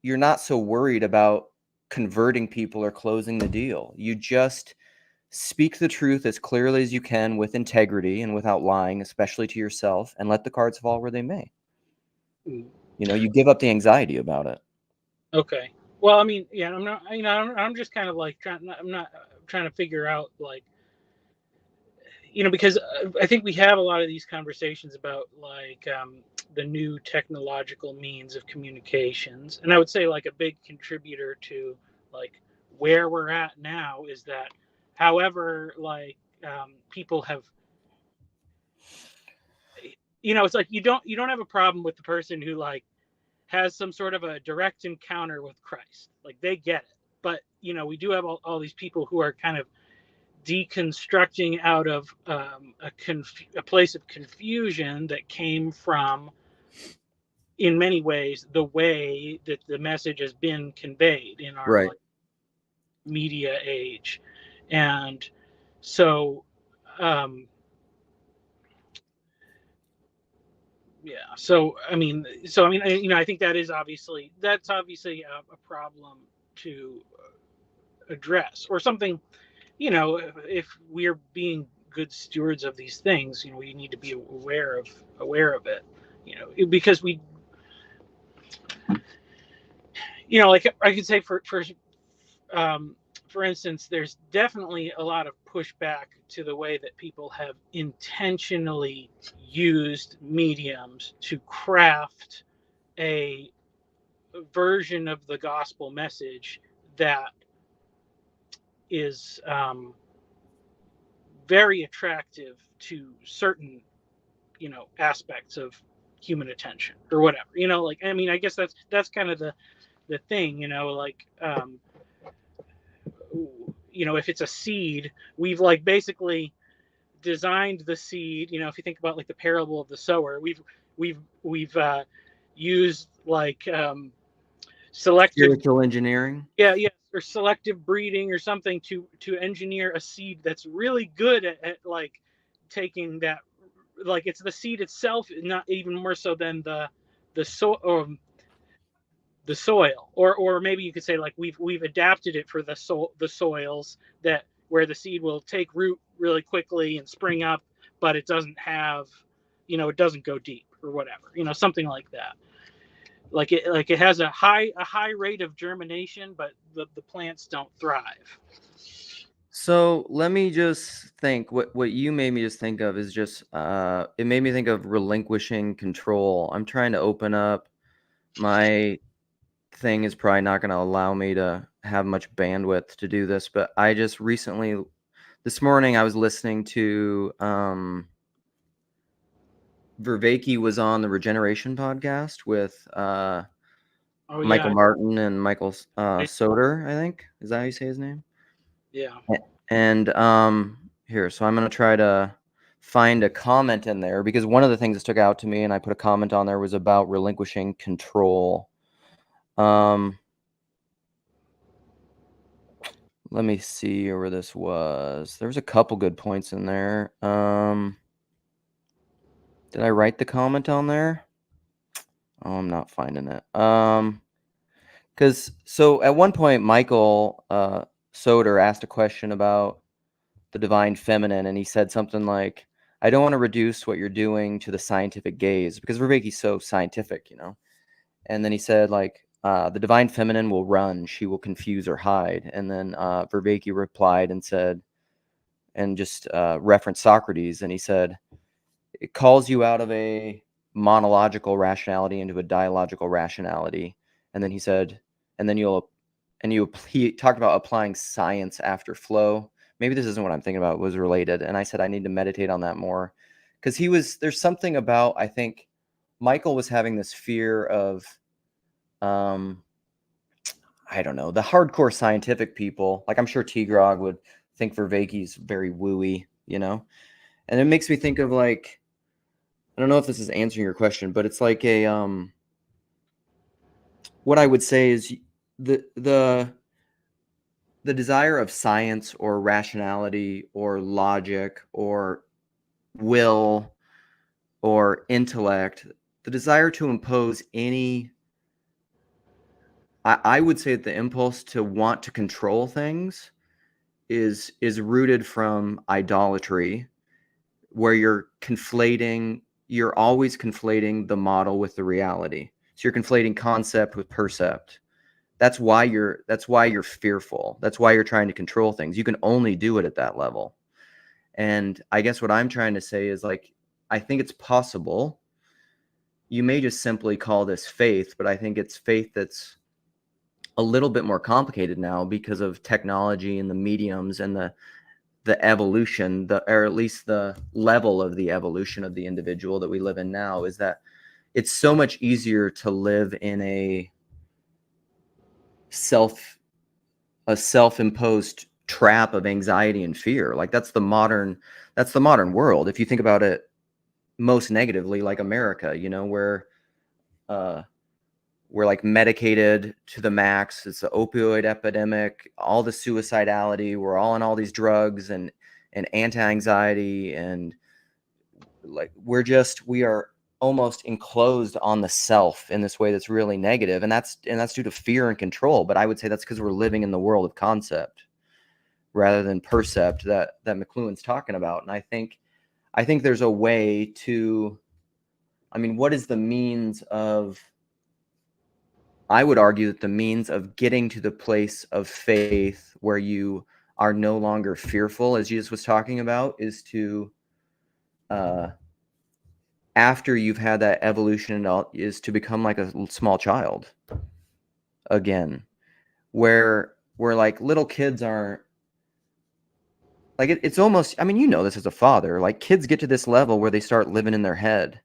not so worried about converting people or closing the deal. You just speak the truth as clearly as you can with integrity and without lying, especially to yourself, and let the cards fall where they may. You know, you give up the anxiety about it. Okay. Well, I mean, yeah, I'm not, you know, I'm just kind of like I'm not trying to figure out, like, you know, because I think we have a lot of these conversations about like the new technological means of communications, and I would say like a big contributor to like where we're at now is that, however, like people have, you know, it's like you don't have a problem with the person who like has some sort of a direct encounter with Christ, like they get it, but you know, we do have all these people who are kind of deconstructing out of a place of confusion that came from, in many ways, the way that the message has been conveyed in our Right. like media age. And so yeah, so I mean, you know, I think that's obviously a problem to address, or something, you know, if we're being good stewards of these things, you know, we need to be aware of it, you know, because we, you know, like I could say for instance, there's definitely a lot of pushback to the way that people have intentionally used mediums to craft a version of the gospel message that is very attractive to certain, aspects of human attention or whatever. Like, I mean, I guess that's kind of the thing. Like, if it's a seed, we've like basically designed the seed. If you think about like the parable of the sower, we've used like selective, Spiritual engineering. yeah, or selective breeding or something to engineer a seed that's really good at like taking that, like it's the seed itself, not even more so than the the soil, or maybe you could say like we've adapted it for the soils that where the seed will take root really quickly and spring up, but it doesn't have, it doesn't go deep or whatever, something like that. Like it has a high rate of germination, but the plants don't thrive. So let me just think. What you made me just think of is just it made me think of relinquishing control. I'm trying to open up my thing is probably not going to allow me to have much bandwidth to do this, but I just recently this morning I was listening to Vervaeke was on the Regeneration podcast with Oh Michael yeah, Martin and Michael Soder, I think. Is that how you say his name? yeah. And here, so I'm going to try to find a comment in there because one of the things that stuck out to me and I put a comment on there was about relinquishing control. Let me see where this was. There was a couple good points in there. Did I write the comment on there? Oh, I'm not finding it. Because so at one point, Michael Soder asked a question about the divine feminine, and he said something like, "I don't want to reduce what you're doing to the scientific gaze," because Vervaeke's so scientific, And then he said, like, the divine feminine will run, she will confuse or hide. And then Vervaeke replied and said, and just referenced Socrates, and he said, it calls you out of a monological rationality into a dialogical rationality. And then he said, and then he talked about applying science after flow. Maybe this isn't what I'm thinking about, it was related. And I said, I need to meditate on that more. Because there's something about, I think Michael was having this fear of, I don't know, the hardcore scientific people. Like I'm sure T-Grog would think Vervaeke's very wooey, And it makes me think of like, I don't know if this is answering your question, but it's like a what I would say is the desire of science or rationality or logic or will or intellect, the desire to impose any I would say that the impulse to want to control things is rooted from idolatry, where you're always conflating the model with the reality. So you're conflating concept with percept. That's why you're fearful. That's why you're trying to control things. You can only do it at that level. And I guess what I'm trying to say is like, I think it's possible. You may just simply call this faith, but I think it's faith that's a little bit more complicated now because of technology and the mediums and the evolution, or at least the level of the evolution of the individual that we live in now, is that it's so much easier to live in a self-imposed trap of anxiety and fear. Like that's the modern world. If you think about it most negatively, like America, where we're like medicated to the max. It's the opioid epidemic, all the suicidality. We're all on all these drugs and anti-anxiety, and like we are almost enclosed on the self in this way that's really negative, and that's due to fear and control. But I would say that's because we're living in the world of concept rather than percept that McLuhan's talking about. And I think there's a way to, I mean, what is the means of, I would argue that the means of getting to the place of faith where you are no longer fearful, as Jesus was talking about, is to, after you've had that evolution, is to become like a small child again, where where like little kids aren't like it's almost, I mean, you know this as a father, like kids get to this level where they start living in their head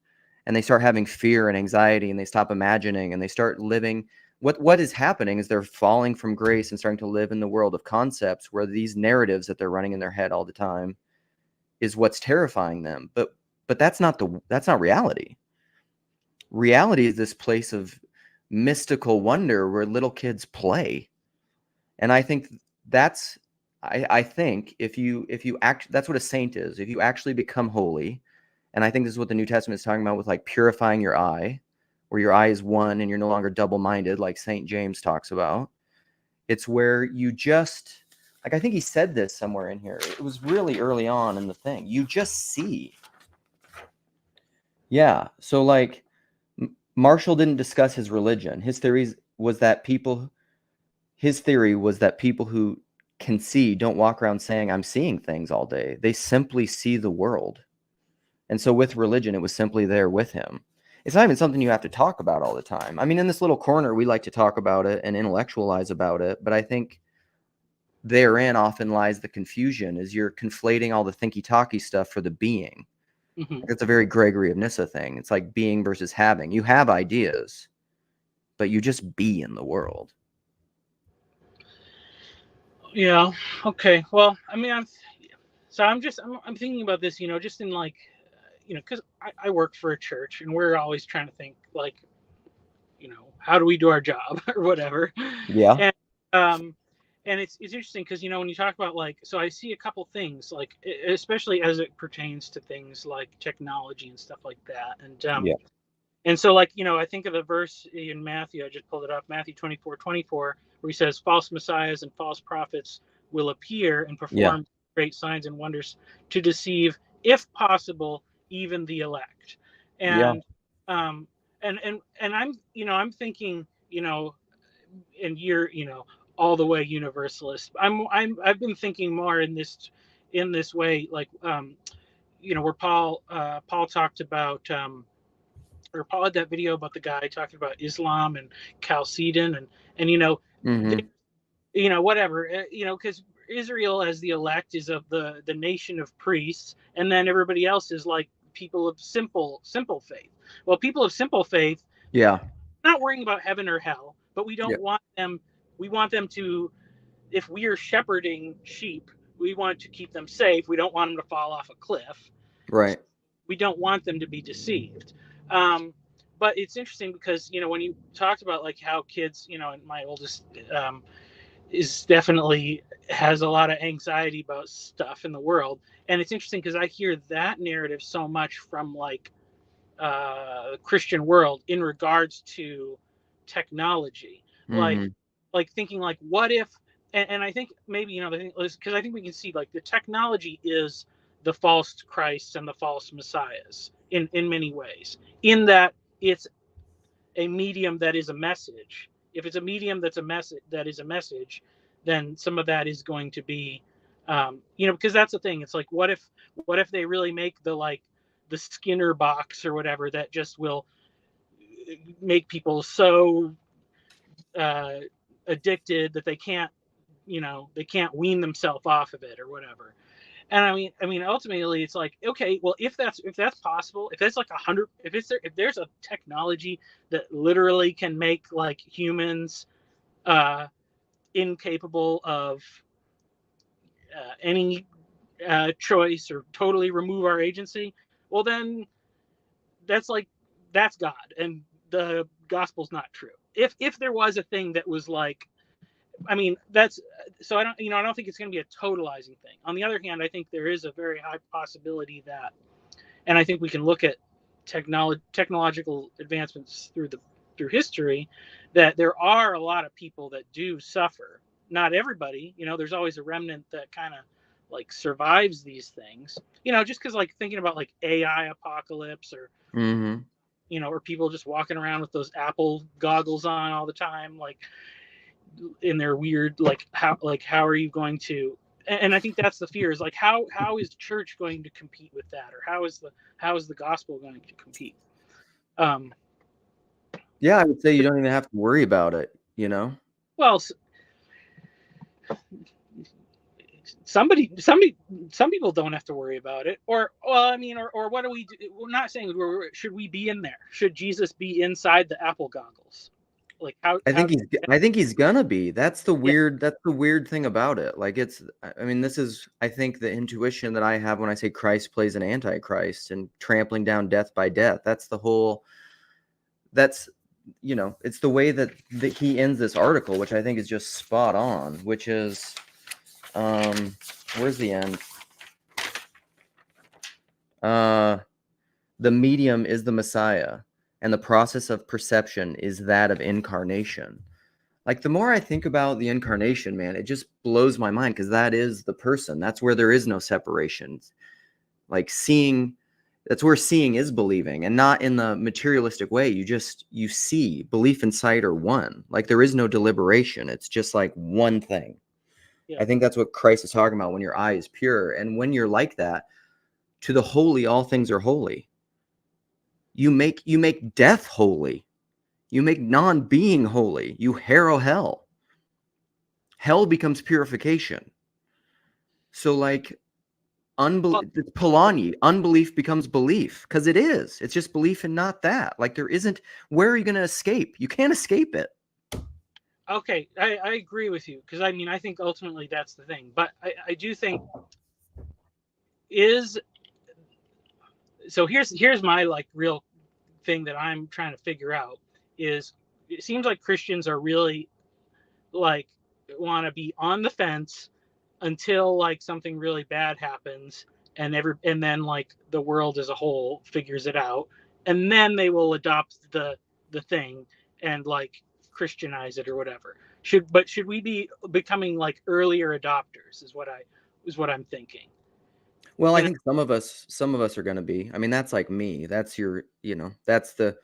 and they start having fear and anxiety and they stop imagining and they start living. What is happening is they're falling from grace and starting to live in the world of concepts where these narratives that they're running in their head all the time is what's terrifying them. But that's not reality. Reality is this place of mystical wonder where little kids play. And I think that's I think if you act, that's what a saint is. If you actually become holy, and I think this is what the New Testament is talking about with like purifying your eye, where your eye is one and you're no longer double-minded, like Saint James talks about. It's where you just, like, I think he said this somewhere in here. It was really early on in the thing. You just see. Yeah. So like Marshall didn't discuss his religion. His theory was that people who can see don't walk around saying, I'm seeing things all day. They simply see the world. And so with religion, it was simply there with him. It's not even something you have to talk about all the time. I mean, in this little corner, we like to talk about it and intellectualize about it. But I think therein often lies the confusion, is you're conflating all the thinky-talky stuff for the being. Mm-hmm. Like, it's a very Gregory of Nyssa thing. It's like being versus having. You have ideas, but you just be in the world. Yeah. Okay. Well, I mean, I'm thinking about this, just in like, because I work for a church and we're always trying to think like, how do we do our job or whatever. Yeah. And it's interesting because, when you talk about like, so I see a couple things like, especially as it pertains to things like technology and stuff like that. And so like, I think of the verse in Matthew, I just pulled it up, Matthew 24:24, where he says false messiahs and false prophets will appear and perform great signs and wonders to deceive, if possible, even the elect. And and I'm thinking, and you're, all the way universalist. I've been thinking more in this way, like where Paul talked about or Paul had that video about the guy talking about Islam and Chalcedon and whatever, because Israel as the elect is of the nation of priests, and then everybody else is like people of simple faith. Well, people of simple faith, not worrying about heaven or hell, but we don't want them. We want them to, if we are shepherding sheep, we want to keep them safe. We don't want them to fall off a cliff. Right. We don't want them to be deceived. But it's interesting because, when you talked about like how kids, and my oldest is definitely has a lot of anxiety about stuff in the world. And it's interesting because I hear that narrative so much from like Christian world in regards to technology, like thinking like, what if, and I think maybe, because I think we can see like the technology is the false Christs and the false messiahs in many ways, in that it's a medium that is a message. If it's a medium that is a message, then some of that is going to be, because that's the thing. It's like, what if they really make the Skinner box or whatever that just will make people so addicted that they can't wean themselves off of it or whatever. And I mean, ultimately, it's like, okay, well, if that's possible, if it's like if there's a technology that literally can make like humans incapable of any choice or totally remove our agency, well, then that's God, and the gospel's not true. If there was a thing that was like, I mean, that's so I don't think it's going to be a totalizing thing. On the other hand, I think there is a very high possibility that, and I think we can look at technological advancements through history, that there are a lot of people that do suffer. Not everybody, there's always a remnant that kind of like survives these things. Just because like thinking about like AI apocalypse or or people just walking around with those Apple goggles on all the time, like in their weird how are you going to, and I think that's the fear, is like how is the church going to compete with that, or how is the gospel going to compete? Yeah, I would say you don't even have to worry about it, Well, some people don't have to worry about it. Or, well, I mean, or what do we do? We're not saying should we be in there? Should Jesus be inside the Apple goggles? Like I think he's gonna be. That's the yeah. weird thing about it. Like I mean, this is, I think, the intuition that I have when I say Christ plays an antichrist and trampling down death by death. That's it's the way that he ends this article, which I think is just spot on, which is, where's the end? The medium is the Messiah, and the process of perception is that of incarnation. Like, the more I think about the incarnation, man, it just blows my mind, because that is the person. That's where there is no separation. Like, that's where seeing is believing, and not in the materialistic way. You see. Belief and sight are one. Like, there is no deliberation. It's just like one thing. Yeah. I think that's what Christ is talking about when your eye is pure. And when you're like that, to the holy, all things are holy. You make death holy. You make non-being holy. You harrow hell. Hell becomes purification. So, like, it's Polanyi. Unbelief becomes belief, because it is. It's just belief and not that. Like, there isn't. Where are you going to escape? You can't escape it. Okay, I agree with you, because I mean, I think ultimately that's the thing. But I do think so. Here's my like real thing that I'm trying to figure out is, it seems like Christians are really like want to be on the fence until like something really bad happens, and then like the world as a whole figures it out, and then they will adopt the thing and like Christianize it or whatever. Should we be becoming like earlier adopters is what I'm thinking. Well, I And think some of us are going to be. I mean, that's like me. That's that's the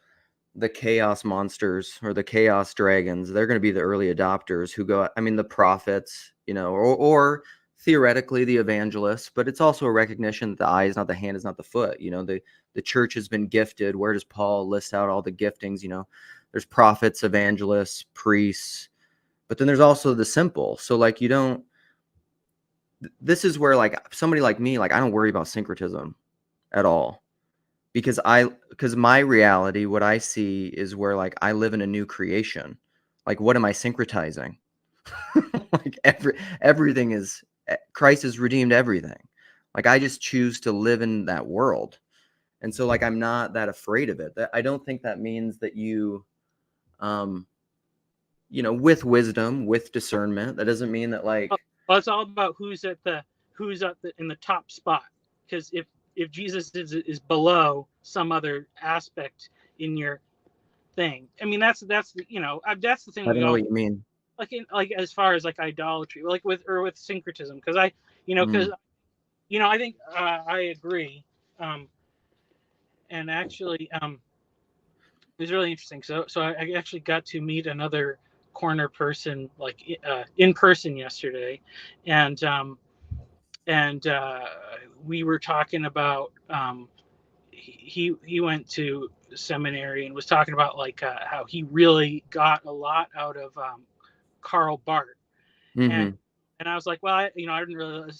chaos monsters or the chaos dragons. They're going to be the early adopters who go, I mean, the prophets, or theoretically the evangelists, but it's also a recognition that the eye is not the hand, is not the foot. The church has been gifted. Where does Paul list out all the giftings? There's prophets, evangelists, priests, but then there's also the simple. So like, this is where like somebody like me, like I don't worry about syncretism at all. Because my reality, what I see is where like I live in a new creation. Like, what am I syncretizing? Like everything is, Christ has redeemed everything. Like, I just choose to live in that world. And so like, I'm not that afraid of it. I don't think that means that with wisdom, with discernment, that doesn't mean that like, well, it's all about who's in the top spot. Because if Jesus is below some other aspect in your thing, I mean that's the thing. I don't know what you mean. Like as far as like idolatry, like with syncretism, because I think I agree, and actually it was really interesting. So I actually got to meet another corner person like in person yesterday, and we were talking about he went to seminary and was talking about like how he really got a lot out of Karl Barth. Mm-hmm. And I was like, well, I didn't really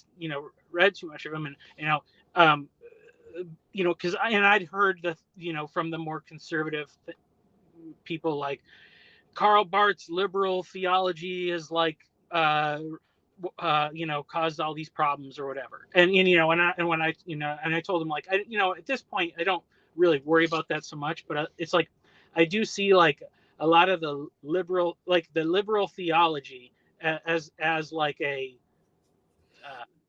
read too much of him, and um, because I'd heard from the more conservative people, like Karl Barth's liberal theology is like caused all these problems or whatever. And when I told him like at this point I don't really worry about that so much, but it's like I do see like a lot of the liberal theology as like a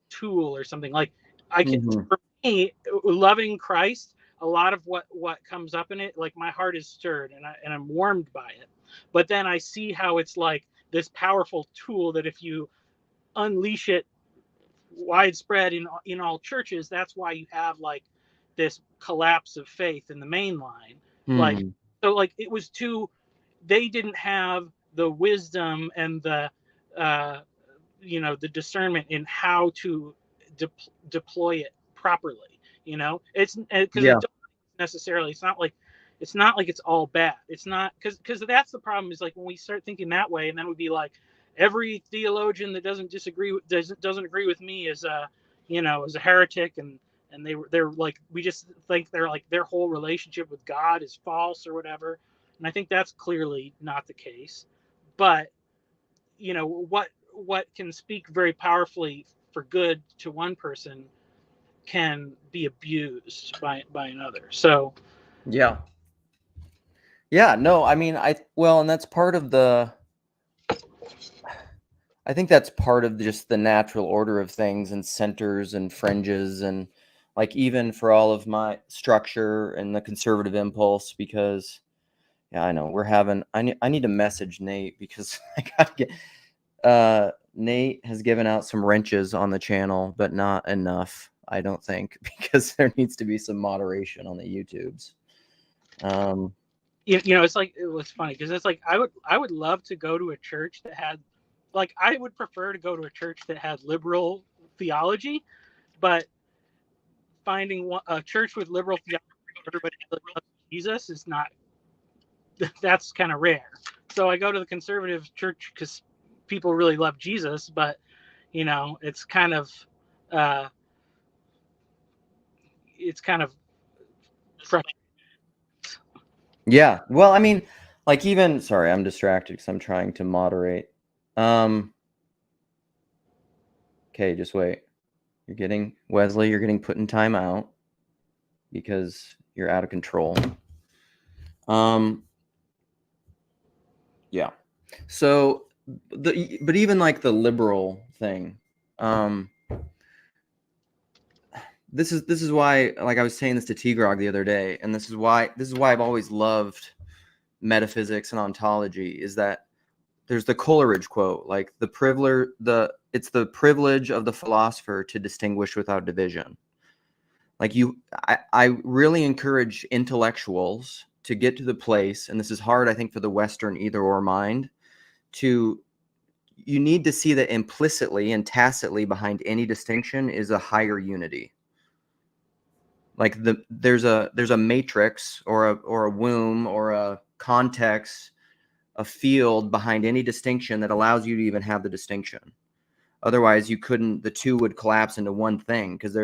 tool or something. Like I can, for me, loving Christ, a lot of what comes up in it, like my heart is stirred and I'm warmed by it. But then I see how it's like this powerful tool that if you unleash it widespread in all churches, that's why you have like this collapse of faith in the main line. Like, so like it was they didn't have the wisdom and the the discernment in how to deploy it properly. It's because Yeah. necessarily it's not like it's all bad. It's not because that's the problem, is like when we start thinking that way, and then we'd be like, every theologian that doesn't agree with me is is a heretic, and they're like, we just think they're like their whole relationship with God is false or whatever. And I think that's clearly not the case. But what can speak very powerfully for good to one person can be abused by another. So Yeah. Yeah, no, I mean, and that's part of I think that's part of just the natural order of things and centers and fringes, and like even for all of my structure and the conservative impulse, because yeah, I know I need to message Nate because I gotta get Nate has given out some wrenches on the channel, but not enough, I don't think, because there needs to be some moderation on the YouTubes. it was funny because it's like I would love to go to a church that had, like, I would prefer to go to a church that had liberal theology, but finding a church with liberal theology where everybody really loves Jesus is not, that's kind of rare. So I go to the conservative church because people really love Jesus, but it's kind of uh, frustrating. Yeah. Well, I mean, like even sorry, I'm distracted because I'm trying to moderate. Okay, just wait. You're getting put in timeout because you're out of control. Yeah. So but even like the liberal thing, this is why, like I was saying this to T-Grog the other day, and this is why I've always loved metaphysics and ontology, is that there's the Coleridge quote, like it's the privilege of the philosopher to distinguish without division. Like I really encourage intellectuals to get to the place, and this is hard, I think, for the Western either or mind, you need to see that implicitly and tacitly behind any distinction is a higher unity. Like there's a matrix or a womb or a context, a field behind any distinction that allows you to even have the distinction. Otherwise, the two would collapse into one thing, because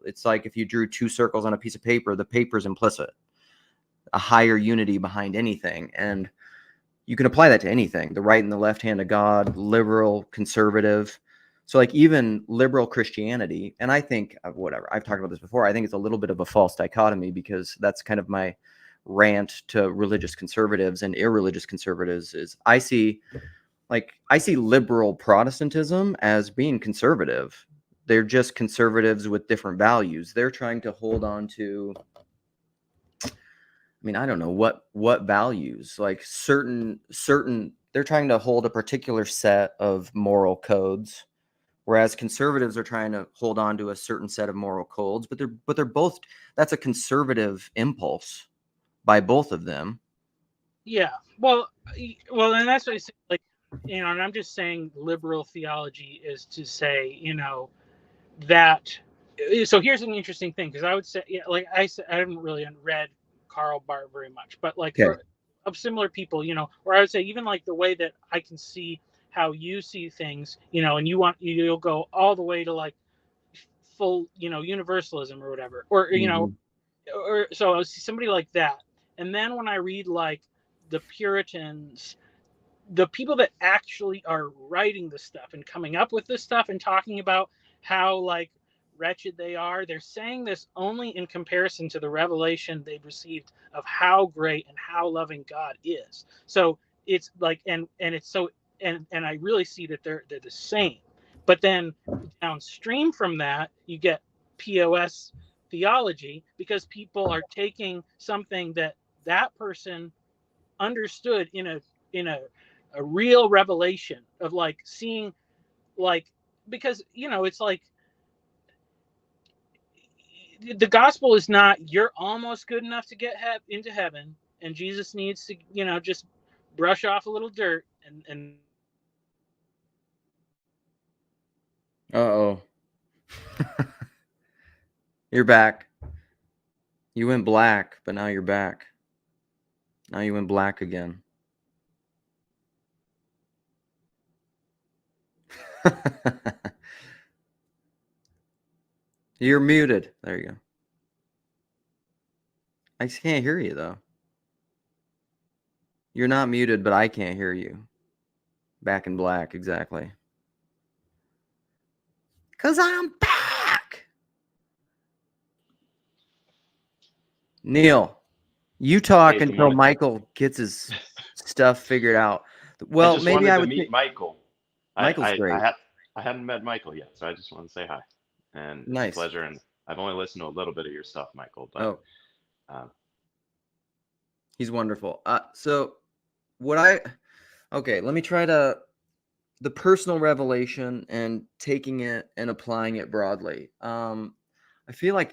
it's like if you drew two circles on a piece of paper, the paper's implicit, a higher unity behind anything. And you can apply that to anything, the right and the left hand of God, liberal, conservative. So like even liberal Christianity, and I think whatever, I've talked about this before, I think it's a little bit of a false dichotomy, because that's kind of my rant to religious conservatives and irreligious conservatives, is I see liberal Protestantism as being conservative. They're just conservatives with different values. They're trying to hold on to, I mean, I don't know what values, like certain they're trying to hold a particular set of moral codes, whereas conservatives are trying to hold on to a certain set of moral codes, but they're both, that's a conservative impulse by both of them. Yeah. Well, and that's what I say. Like, and I'm just saying liberal theology is to say, that. So here's an interesting thing, because I would say, like I said, I haven't really read Karl Barth very much, but like Okay. of similar people, or I would say even like the way that I can see how you see things, and you'll go all the way to like full, universalism or whatever, or or so I was somebody like that. And then when I read like the Puritans, the people that actually are writing this stuff and coming up with this stuff and talking about how like wretched they are, they're saying this only in comparison to the revelation they've received of how great and how loving God is. So it's like, and it's so, and I really see that they're the same. But then downstream from that, you get POS theology, because people are taking something that person understood in a real revelation of like seeing, like, because it's like the gospel is not you're almost good enough to get into heaven, and Jesus needs to just brush off a little dirt and Uh-oh. You're back. You went black, but now you're back. Now you went black again. You're muted. There you go. I just can't hear you, though. You're not muted, but I can't hear you. Back in black, exactly. 'Cause I'm back! Neil, you talk Hey, good until morning. Michael gets his stuff figured out. I Well, just maybe wanted I to would meet say Michael. Michael's great. I hadn't met Michael yet, so I just want to say hi. And it's a Nice. pleasure. And I've only listened to a little bit of your stuff, Michael, but Oh, uh, he's wonderful. Okay, let me try the personal revelation and taking it and applying it broadly. I feel like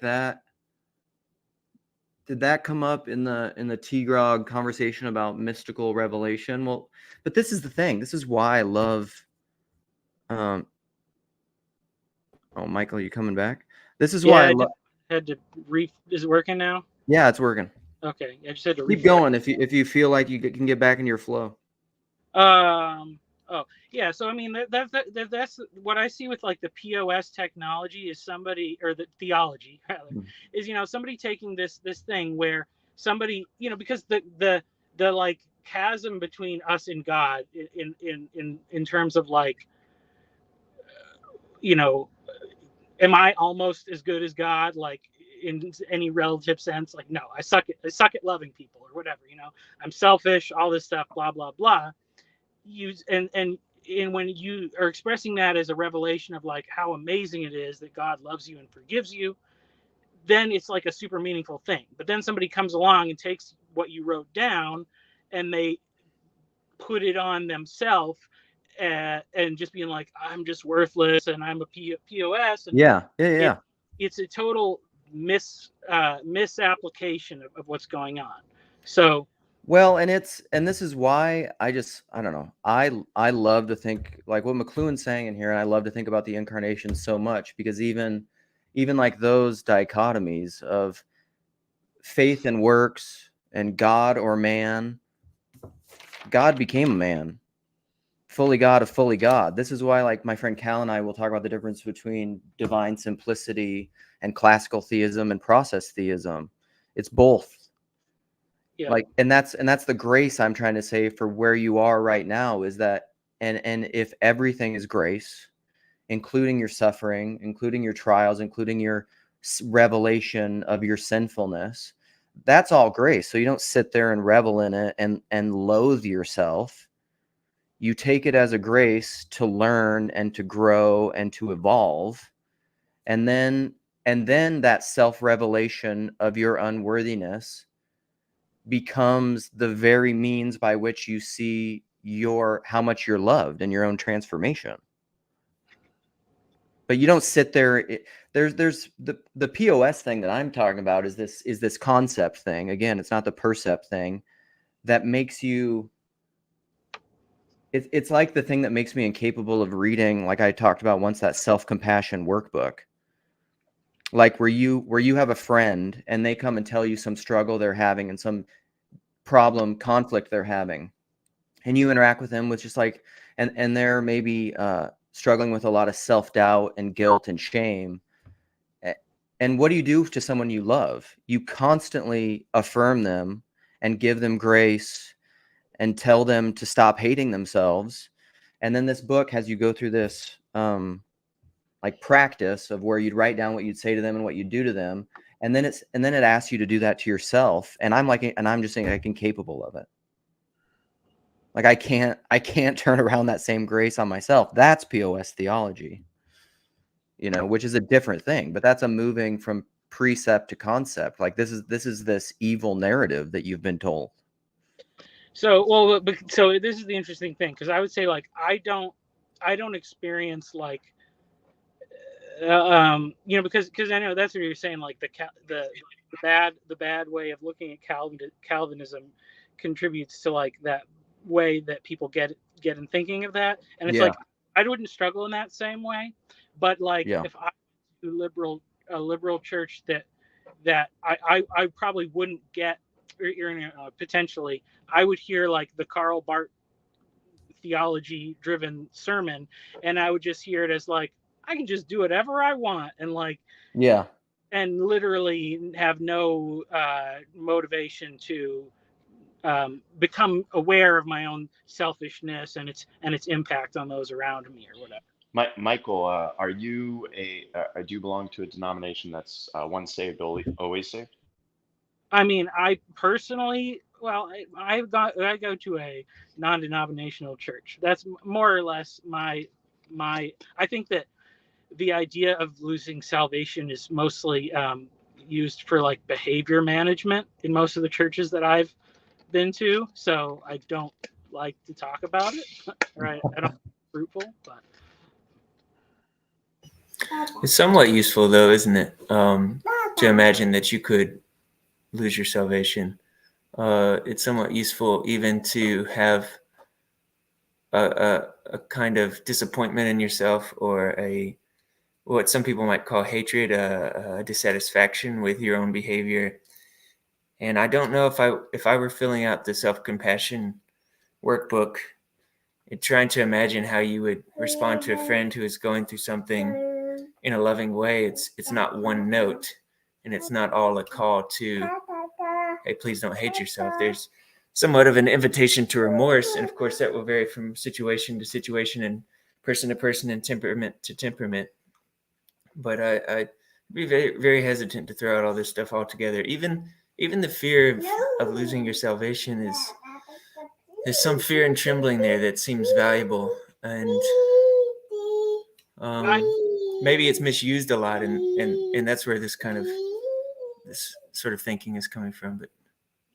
did that come up in the T-Grog conversation about mystical revelation? Well, but this is the thing. This is why I love oh, Michael, you coming back? This is why Yeah, I I love just had to Is it working now? Yeah, it's working. Okay, I just had to Keep refresh. going if you feel like you can get back into your flow. Oh yeah, so I mean that's what I see with like the POS technology is somebody, or the theology rather, is somebody taking this thing where somebody, because the like chasm between us and God in terms of like, you know am I almost as good as God, like in any relative sense? Like, no, I suck at loving people or whatever, I'm selfish, all this stuff, blah blah blah. Use and when you are expressing that as a revelation of like how amazing it is that God loves you and forgives you, then it's like a super meaningful thing. But then somebody comes along and takes what you wrote down and they put it on themselves, and just being like, I'm just worthless and I'm a POS, and Yeah. it it's a total misapplication of what's going on. So Well, and this is why I don't know. I love to think like what McLuhan's saying in here, and I love to think about the incarnation so much because even like those dichotomies of faith and works and God or man, God became a man, fully God of fully God. This is why, like my friend Cal and I will talk about the difference between divine simplicity and classical theism and process theism. It's both. yeah. Like, and that's the grace I'm trying to say for where you are right now is that, and if everything is grace, including your suffering, including your trials, including your revelation of your sinfulness, that's all grace. So you don't sit there and revel in it and loathe yourself. You take it as a grace to learn and to grow and to evolve. And then that self-revelation of your unworthiness becomes the very means by which you see how much you're loved and your own transformation. But you don't sit there. There's the POS thing that I'm talking about is this concept thing. Again, it's not the percept thing that makes you. It's like the thing that makes me incapable of reading, like I talked about once, that self-compassion workbook. Like where you have a friend and they come and tell you some struggle they're having and some problem, conflict they're having, and you interact with them with just like, and they're maybe struggling with a lot of self-doubt and guilt and shame. And what do you do to someone you love? You constantly affirm them and give them grace and tell them to stop hating themselves. And then this book has you go through this like practice of where you'd write down what you'd say to them and what you'd do to them. And then it asks you to do that to yourself. And I'm just saying, like, incapable of it. Like I can't turn around that same grace on myself. That's POS theology, which is a different thing, but that's a moving from precept to concept. Like this is this evil narrative that you've been told. So this is the interesting thing, because I would say like I don't experience like because I know that's what you're saying, like the bad way of looking at Calvinism contributes to like that way that people get in thinking of that, and it's Yeah. like I wouldn't struggle in that same way, but like Yeah. if I went to a liberal church that I probably wouldn't get, or potentially I would hear like the Karl Barth theology driven sermon, and I would just hear it as like, I can just do whatever I want, and like, Yeah. and literally have no motivation to become aware of my own selfishness and its impact on those around me or whatever. Michael, do you belong to a denomination that's once saved, always saved? I mean, I personally, well, I go to a non-denominational church. That's more or less my. I think that the idea of losing salvation is mostly used for like behavior management in most of the churches that I've been to. So I don't like to talk about it, right? I don't fruitful, but It's somewhat useful, though, isn't it? To imagine that you could lose your salvation. It's somewhat useful even to have a kind of disappointment in yourself, or what some people might call hatred, a dissatisfaction with your own behavior. And I don't know if I were filling out the self-compassion workbook, trying to imagine how you would respond to a friend who is going through something in a loving way. It's not one note, and it's not all a call to, hey, please don't hate yourself. There's somewhat of an invitation to remorse, and of course that will vary from situation to situation and person to person and temperament to temperament. But I'd be very, very hesitant to throw out all this stuff altogether. Even the fear of losing your salvation there's some fear and trembling there that seems valuable, and maybe it's misused a lot, and that's where this sort of thinking is coming from. But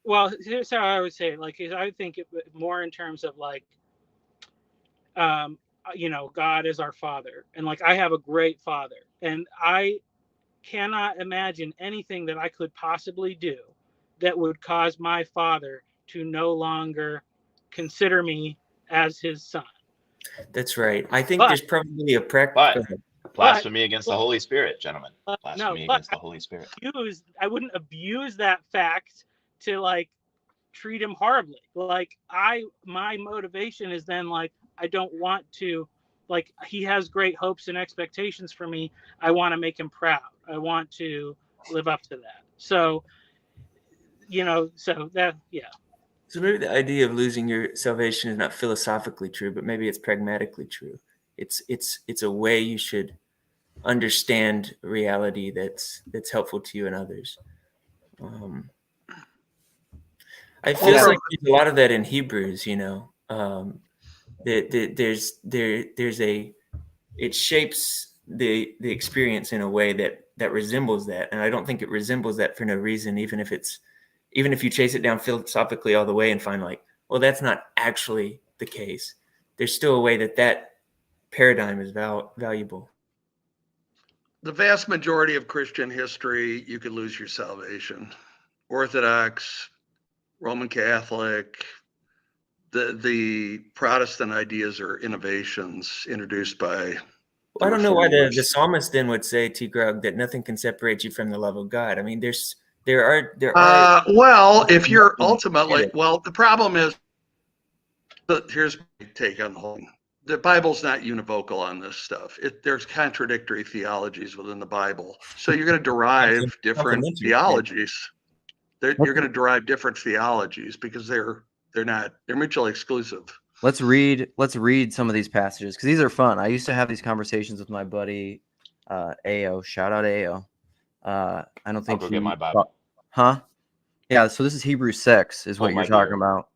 well, here's how I would say it. Like, I would think it more in terms of like, God is our father, and like I have a great father, and I cannot imagine anything that I could possibly do that would cause my father to no longer consider me as his son. that's right. I think there's probably a practice. Blasphemy against the Holy Spirit, gentlemen. Blasphemy against the Holy Spirit. I wouldn't abuse that fact to like treat him horribly. Like my motivation is then like, I don't want to, like, he has great hopes and expectations for me. I want to make him proud. I want to live up to that. So, so that, yeah. So maybe the idea of losing your salvation is not philosophically true, but maybe it's pragmatically true. It's a way you should understand reality that's helpful to you and others. I feel like there's a lot of that in Hebrews. It shapes the experience in a way that resembles that, and I don't think it resembles that for no reason. Even if you chase it down philosophically all the way and find like, well, that's not actually the case, there's still a way that paradigm is valuable. The vast majority of Christian history, you could lose your salvation. Orthodox, Roman Catholic, the Protestant ideas are innovations introduced by. Well, I don't know why the psalmist then would say, T. Grug, that nothing can separate you from the love of God. I mean, there are. Well, if you're ultimately, the problem is, here's my take on the whole thing. The Bible's not univocal on this stuff. There's contradictory theologies within the Bible. So you're going to derive different theologies. You're going to derive different theologies because they're mutually exclusive. Let's read some of these passages because these are fun. I used to have these conversations with my buddy Ao. Shout out Ao. I don't think I'll go get my Bible. Huh? Yeah. So this is Hebrews 6 is what you're talking about.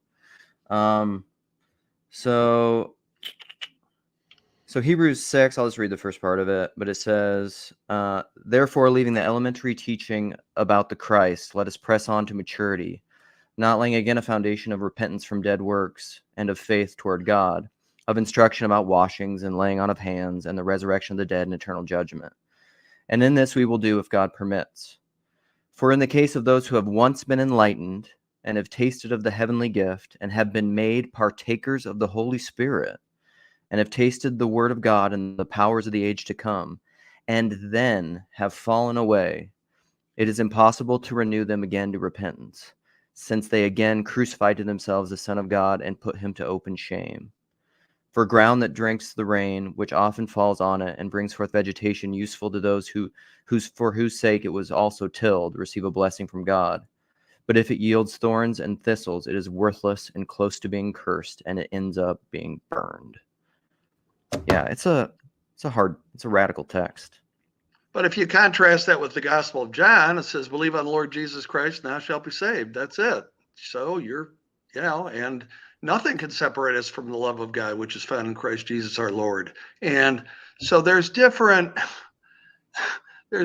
So Hebrews 6, I'll just read the first part of it, but it says, therefore, leaving the elementary teaching about the Christ, let us press on to maturity, not laying again a foundation of repentance from dead works and of faith toward God, of instruction about washings and laying on of hands and the resurrection of the dead and eternal judgment. And in this we will do if God permits. For in the case of those who have once been enlightened and have tasted of the heavenly gift and have been made partakers of the Holy Spirit, and have tasted the word of God and the powers of the age to come, and then have fallen away, it is impossible to renew them again to repentance, since they again crucified to themselves the Son of God and put him to open shame. For ground that drinks the rain, which often falls on it and brings forth vegetation useful to those for whose sake it was also tilled, receive a blessing from God. But if it yields thorns and thistles, it is worthless and close to being cursed, and it ends up being burned. Yeah, it's a radical text. But if you contrast that with the Gospel of John, it says, believe on the Lord Jesus Christ, and thou shalt be saved. That's it. So and nothing can separate us from the love of God, which is found in Christ Jesus our Lord. And so there's different, by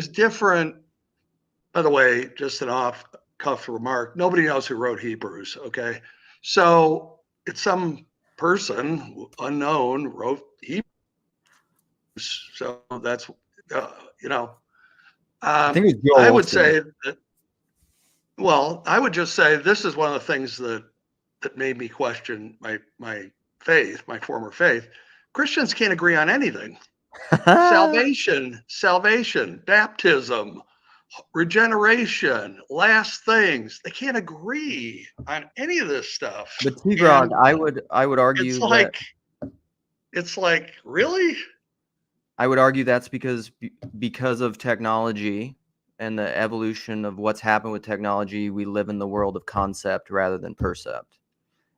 the way, just an off-cuff remark, nobody knows who wrote Hebrews, okay? So it's some person, unknown, wrote Hebrews. So that's, I think it was Joel I would Osteen. say that, well, I would just say this is one of the things that made me question my faith, my former faith. Christians can't agree on anything. Salvation, baptism, regeneration, last things. They can't agree on any of this stuff. But T-Grog, I would argue it's like really? I would argue that's because of technology and the evolution of what's happened with technology. We live in the world of concept rather than percept,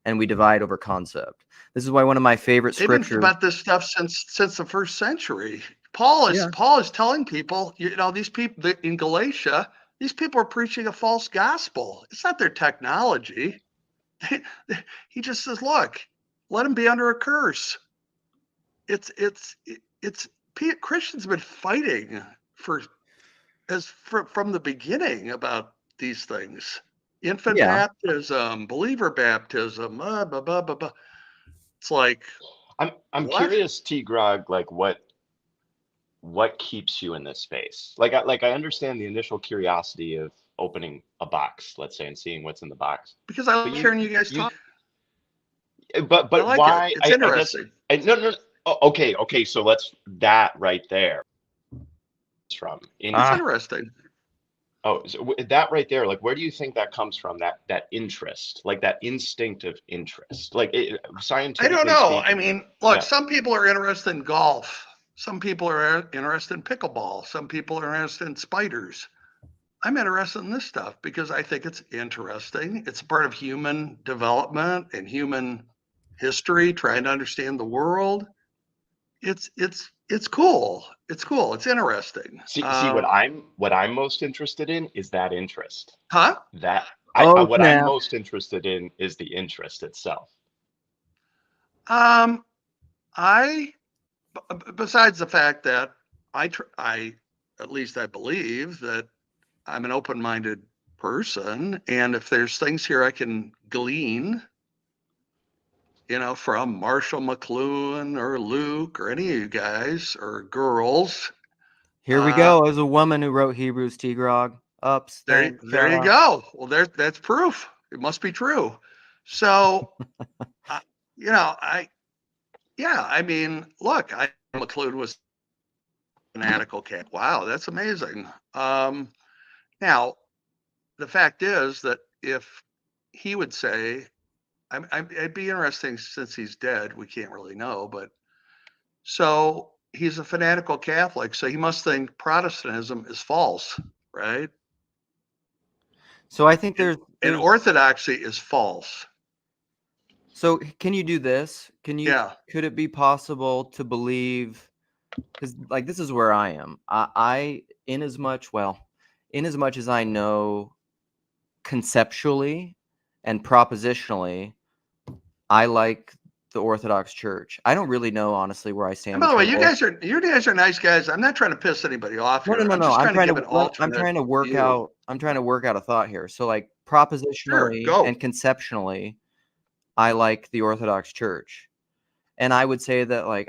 and we divide over concept. This is why one of my favorite They've been scriptures about this stuff since the first century. Paul is telling people, these people in Galatia, these people are preaching a false gospel. It's not their technology. He just says, look, let them be under a curse. Christians have been fighting from the beginning about these things. Infant baptism, believer baptism, blah, blah, blah, blah, blah. It's like, I'm curious, T-Grog, like what keeps you in this space? Like I understand the initial curiosity of opening a box, let's say, and seeing what's in the box. Because I like hearing you guys talk. But I like why? It's interesting. No. Oh, okay. So that right there. It's from. It's interesting. Oh, so that right there, like, where do you think that comes from? That interest, like that instinctive interest, like scientifically. I don't know. Speaking, I mean, look, some people are interested in golf. Some people are interested in pickleball. Some people are interested in spiders. I'm interested in this stuff because I think it's interesting. It's part of human development and human history, trying to understand the world. It's cool. It's cool. It's interesting. See what I'm most interested in is that interest. Huh? What I'm most interested in is the interest itself. Besides the fact that at least I believe that I'm an open-minded person, and if there's things here I can glean, from Marshall McLuhan or Luke or any of you guys or girls. Here we go. As a woman who wrote Hebrews, T-Grog. There you go. Well, that's proof. It must be true. So, I mean, look, McLuhan was fanatical cat. Wow, that's amazing. Now, the fact is that if he would say, it'd be interesting since he's dead, we can't really know, but so he's a fanatical Catholic, so he must think Protestantism is false, right? So I think there's orthodoxy is false. So can you do this? Could it be possible to believe, because like this is where I am. I in as much as I know conceptually and propositionally, I like the Orthodox Church. I don't really know honestly where I stand. And by the way, you guys are nice guys. I'm not trying to piss anybody off here. No. I'm trying to work out a thought here. So like propositionally and conceptually, I like the Orthodox Church. And I would say that like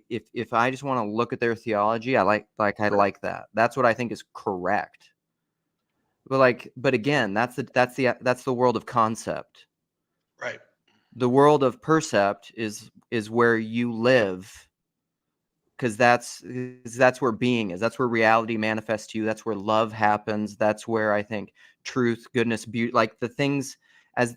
if I just want to look at their theology, I like that. That's what I think is correct. But again, that's the world of concept. Right. The world of percept is where you live, because that's where being is. That's where reality manifests to you. That's where love happens. That's where I think truth, goodness, beauty, like the things, as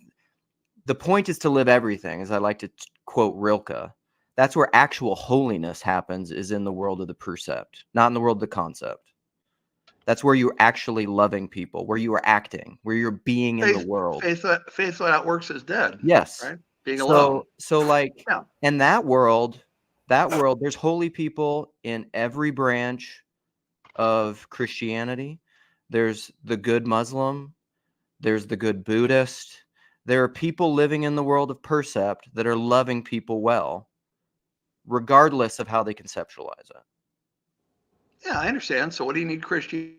the point is to live everything, as I like to quote Rilke. That's where actual holiness happens, is in the world of the percept, not in the world of the concept. That's where you're actually loving people, where you are acting, where you're being in the world. Faith without works is dead. Yes. Right? Being alone. So like, Yeah. in that world, there's holy people in every branch of Christianity. There's the good Muslim. There's the good Buddhist. There are people living in the world of percept that are loving people well, regardless of how they conceptualize it. Yeah, I understand. So what do you need Christianity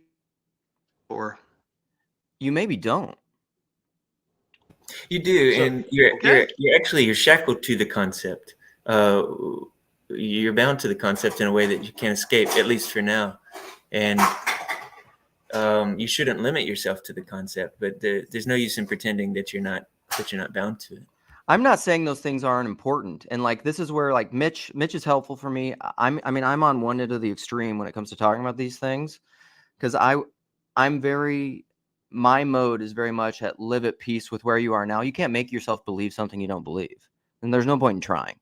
for? You maybe don't. You do, So, and you're okay. you're shackled to the concept. You're bound to the concept in a way that you can't escape, at least for now. And you shouldn't limit yourself to the concept, but there's no use in pretending that you're not bound to it. I'm not saying those things aren't important. And like, this is where like Mitch is helpful for me. I'm on one end of the extreme when it comes to talking about these things, because my mode is very much at live at peace with where you are now. You can't make yourself believe something you don't believe, and there's no point in trying.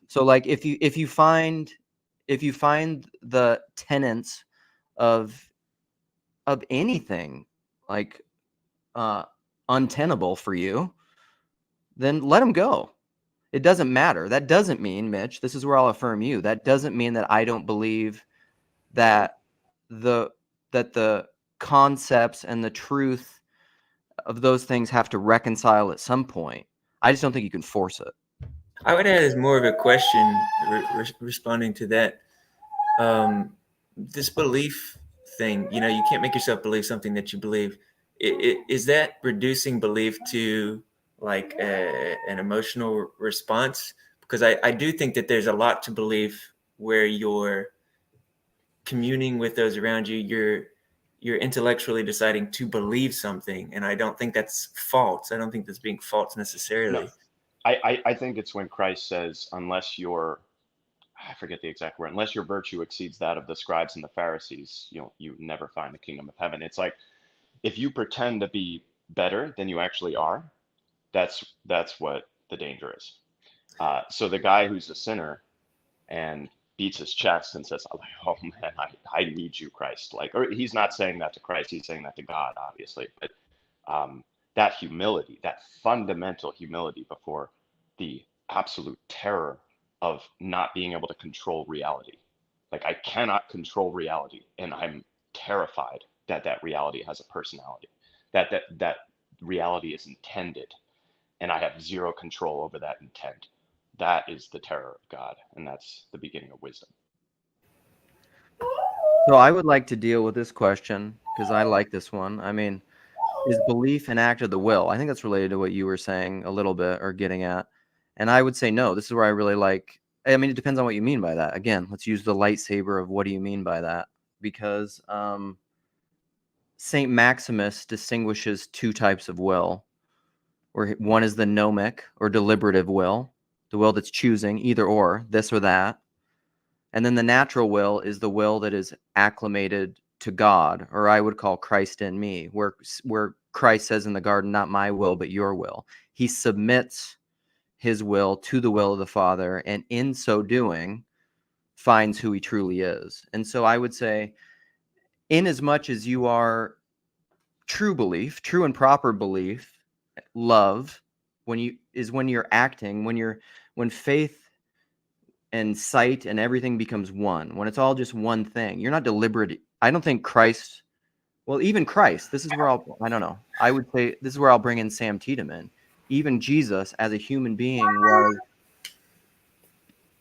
So like, if you find the tenets of anything like untenable for you, then let them go. It doesn't matter. That doesn't mean, Mitch, this is where I'll affirm you, that doesn't mean that I don't believe that the concepts and the truth of those things have to reconcile at some point. I just don't think you can force it. I would add as more of a question responding to that. This belief thing, you can't make yourself believe something that you believe. Is that reducing belief to like an emotional response? Because I do think that there's a lot to believe where you're communing with those around you. You're intellectually deciding to believe something, and I don't think that's false. I don't think that's being false necessarily. No. I think it's when Christ says, unless I forget the exact word, unless your virtue exceeds that of the scribes and the Pharisees, you never find the kingdom of heaven. It's like, if you pretend to be better than you actually are, that's what the danger is. So the guy who's a sinner and beats his chest and says, oh man, I need you, Christ. Like, or he's not saying that to Christ, he's saying that to God, obviously. But that humility, that fundamental humility before the absolute terror of not being able to control reality. Like, I cannot control reality, and I'm terrified that reality has a personality, that reality is intended, and I have zero control over that intent. That is the terror of God, and that's the beginning of wisdom. So I would like to deal with this question, because I like this one. I mean, is belief an act of the will? I think that's related to what you were saying a little bit, or getting at. And I would say no. This is where I really like, I mean, it depends on what you mean by that. Again, let's use the lightsaber of what do you mean by that? Because St. Maximus distinguishes two types of will, where one is the gnomic or deliberative will, the will that's choosing either or, this or that. And then the natural will is the will that is acclimated to God, or I would call Christ in me, where Christ says in the garden, not my will, but your will. He submits his will to the will of the Father, and in so doing, finds who he truly is. And so I would say, in as much as you are true belief, true and proper belief, love, when you're acting, when faith and sight and everything becomes one, when it's all just one thing, you're not deliberate. I don't think Christ, well, even Christ, this is where I don't know. I would say this is where I'll bring in Sam Tiedemann. Even Jesus as a human being was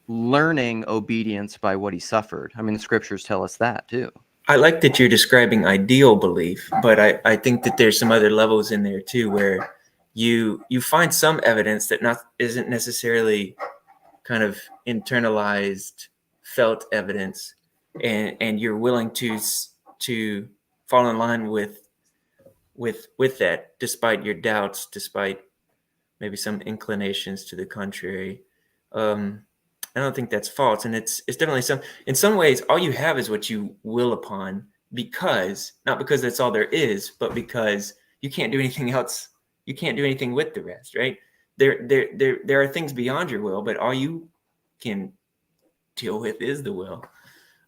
learning obedience by what he suffered. I mean, the scriptures tell us that too. I like that you're describing ideal belief, but I think that there's some other levels in there too, where you find some evidence that isn't necessarily kind of internalized, felt evidence, and you're willing to fall in line with that, despite your doubts, despite maybe some inclinations to the contrary. I don't think that's false, and it's definitely in some ways, all you have is what you will upon, not because that's all there is, but because you can't do anything else. You can't do anything with the rest, right? There are things beyond your will, but all you can deal with is the will.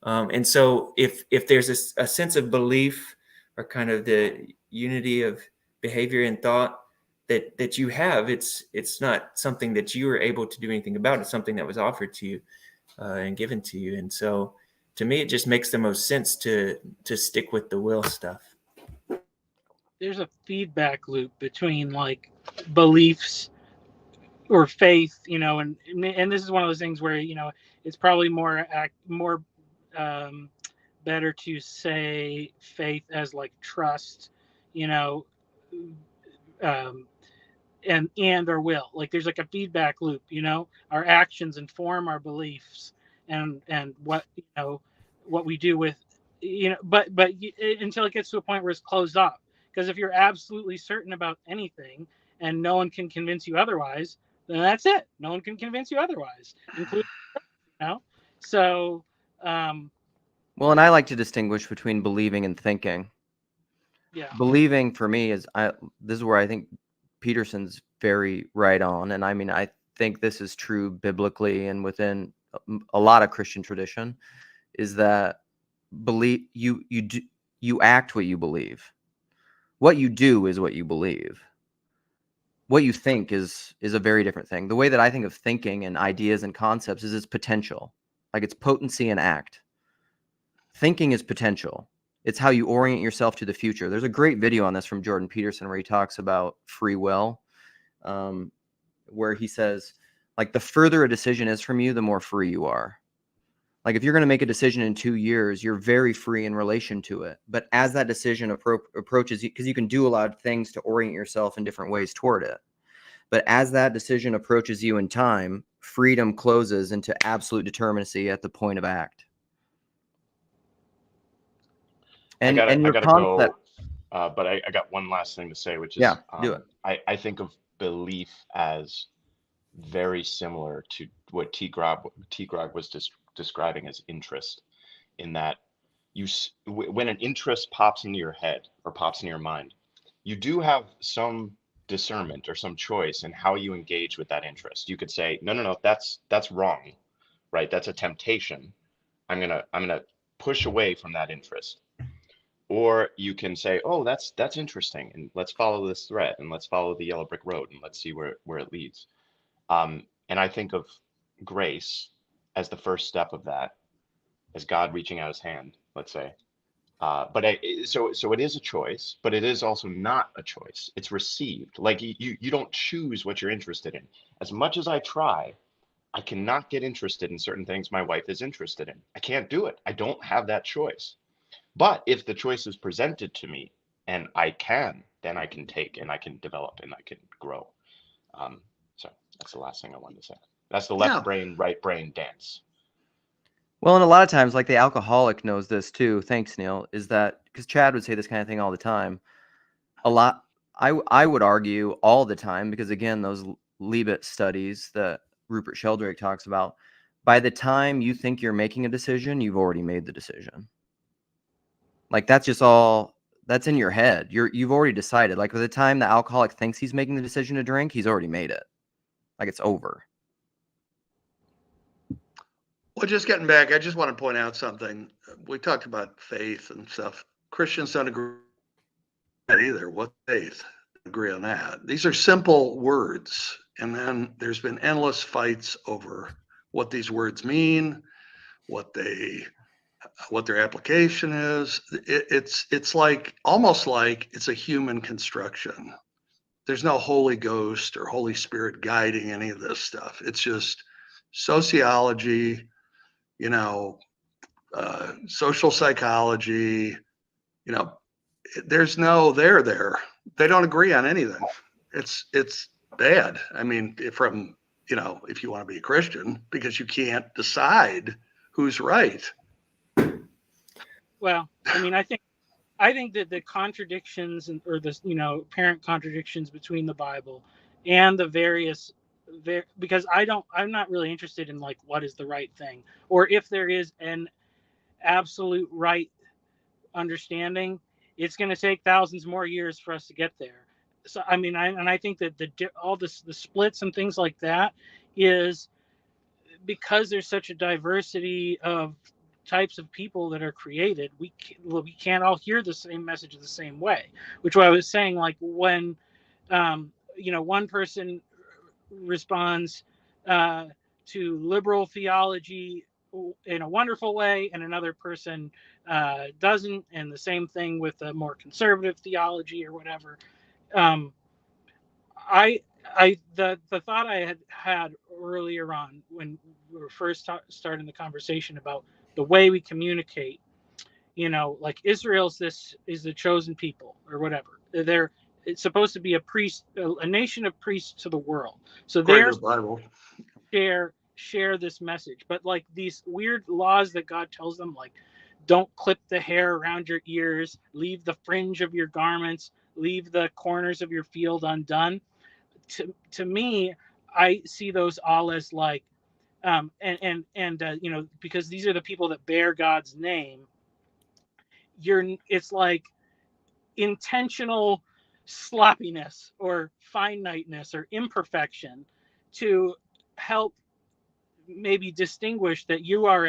And so if there's a sense of belief or kind of the unity of behavior and thought that you have, it's not something that you were able to do anything about. It's something that was offered to you and given to you. And so to me, it just makes the most sense to stick with the will stuff. There's a feedback loop between like beliefs or faith, you know, and this is one of those things where, you know, it's probably more better to say faith as like trust, you know, and our will. Like there's like a feedback loop, you know, our actions inform our beliefs and what, you know, what we do with, you know, but until it gets to a point where it's closed off. Because if you're absolutely certain about anything and no one can convince you otherwise, then that's it. No one can convince you otherwise, including, you know. So well, and I like to distinguish between believing and thinking. yeah, Believing for me is this is where I think Peterson's very right on, and I mean I think this is true biblically and within a lot of Christian tradition, is that you act what you believe. What you do is what you believe. What you think is a very different thing. The way that I think of thinking and ideas and concepts is its potential, like its potency and act. Thinking is potential. It's how you orient yourself to the future. There's a great video on this from Jordan Peterson where he talks about free will, where he says, like, the further a decision is from you, the more free you are. Like, if you're going to make a decision in 2 years, you're very free in relation to it. But as that decision approaches you, because you can do a lot of things to orient yourself in different ways toward it. But as that decision approaches you in time, freedom closes into absolute determinacy at the point of act. I gotta concept, go, but I got one last thing to say, which is, yeah, do it. I think of belief as very similar to what T. Grog was describing as interest, in that when an interest pops into your head or pops into your mind, you do have some discernment or some choice in how you engage with that interest. You could say, no, that's wrong, right? That's a temptation. I'm gonna push away from that interest. Or you can say, oh, that's interesting, and let's follow this thread, and let's follow the yellow brick road, and let's see where it leads. And I think of grace as the first step of that, as God reaching out his hand, let's say. So it is a choice, but it is also not a choice. It's received. Like you don't choose what you're interested in. As much as I try, I cannot get interested in certain things my wife is interested in. I can't do it. I don't have that choice. But if the choice is presented to me and then I can take and I can develop and I can grow. So that's the last thing I wanted to say. That's the left brain, right brain dance. Well, and a lot of times, like the alcoholic knows this too. Thanks, Neil. Is that because Chad would say this kind of thing all the time? I would argue all the time, because again, those Libet studies that Rupert Sheldrake talks about, by the time you think you're making a decision, you've already made the decision. Like that's in your head. You've already decided. Like by the time the alcoholic thinks he's making the decision to drink, he's already made it. Like it's over. Well, just getting back, I just want to point out something. We talked about faith and stuff. Christians don't agree on that either. What faith? Agree on that. These are simple words. And then there's been endless fights over what these words mean, what their application is. It's like almost like it's a human construction. There's no Holy Ghost or Holy Spirit guiding any of this stuff. It's just sociology, social psychology. There's no there. They don't agree on anything. It's bad. I mean, if you want to be a Christian, because you can't decide who's right. Well, I mean, I think that the contradictions or the apparent contradictions between the Bible and the various, because I'm not really interested in like what is the right thing, or if there is an absolute right understanding. It's going to take thousands more years for us to get there. So I mean, I think that all the splits and things like that is because there's such a diversity of types of people that are created, we can't all hear the same message the same way. Which I was saying, like when one person responds to liberal theology in a wonderful way, and another person doesn't, and the same thing with a more conservative theology or whatever. The thought I had earlier on when we were first starting the conversation about the way we communicate, like Israel's is the chosen people or whatever. It's supposed to be a nation of priests to the world. So they're the Bible. share this message, but like these weird laws that God tells them, like don't clip the hair around your ears, leave the fringe of your garments, leave the corners of your field undone. To me, I see those all as like, because these are the people that bear God's name. It's like intentional sloppiness or finiteness or imperfection to help maybe distinguish that you are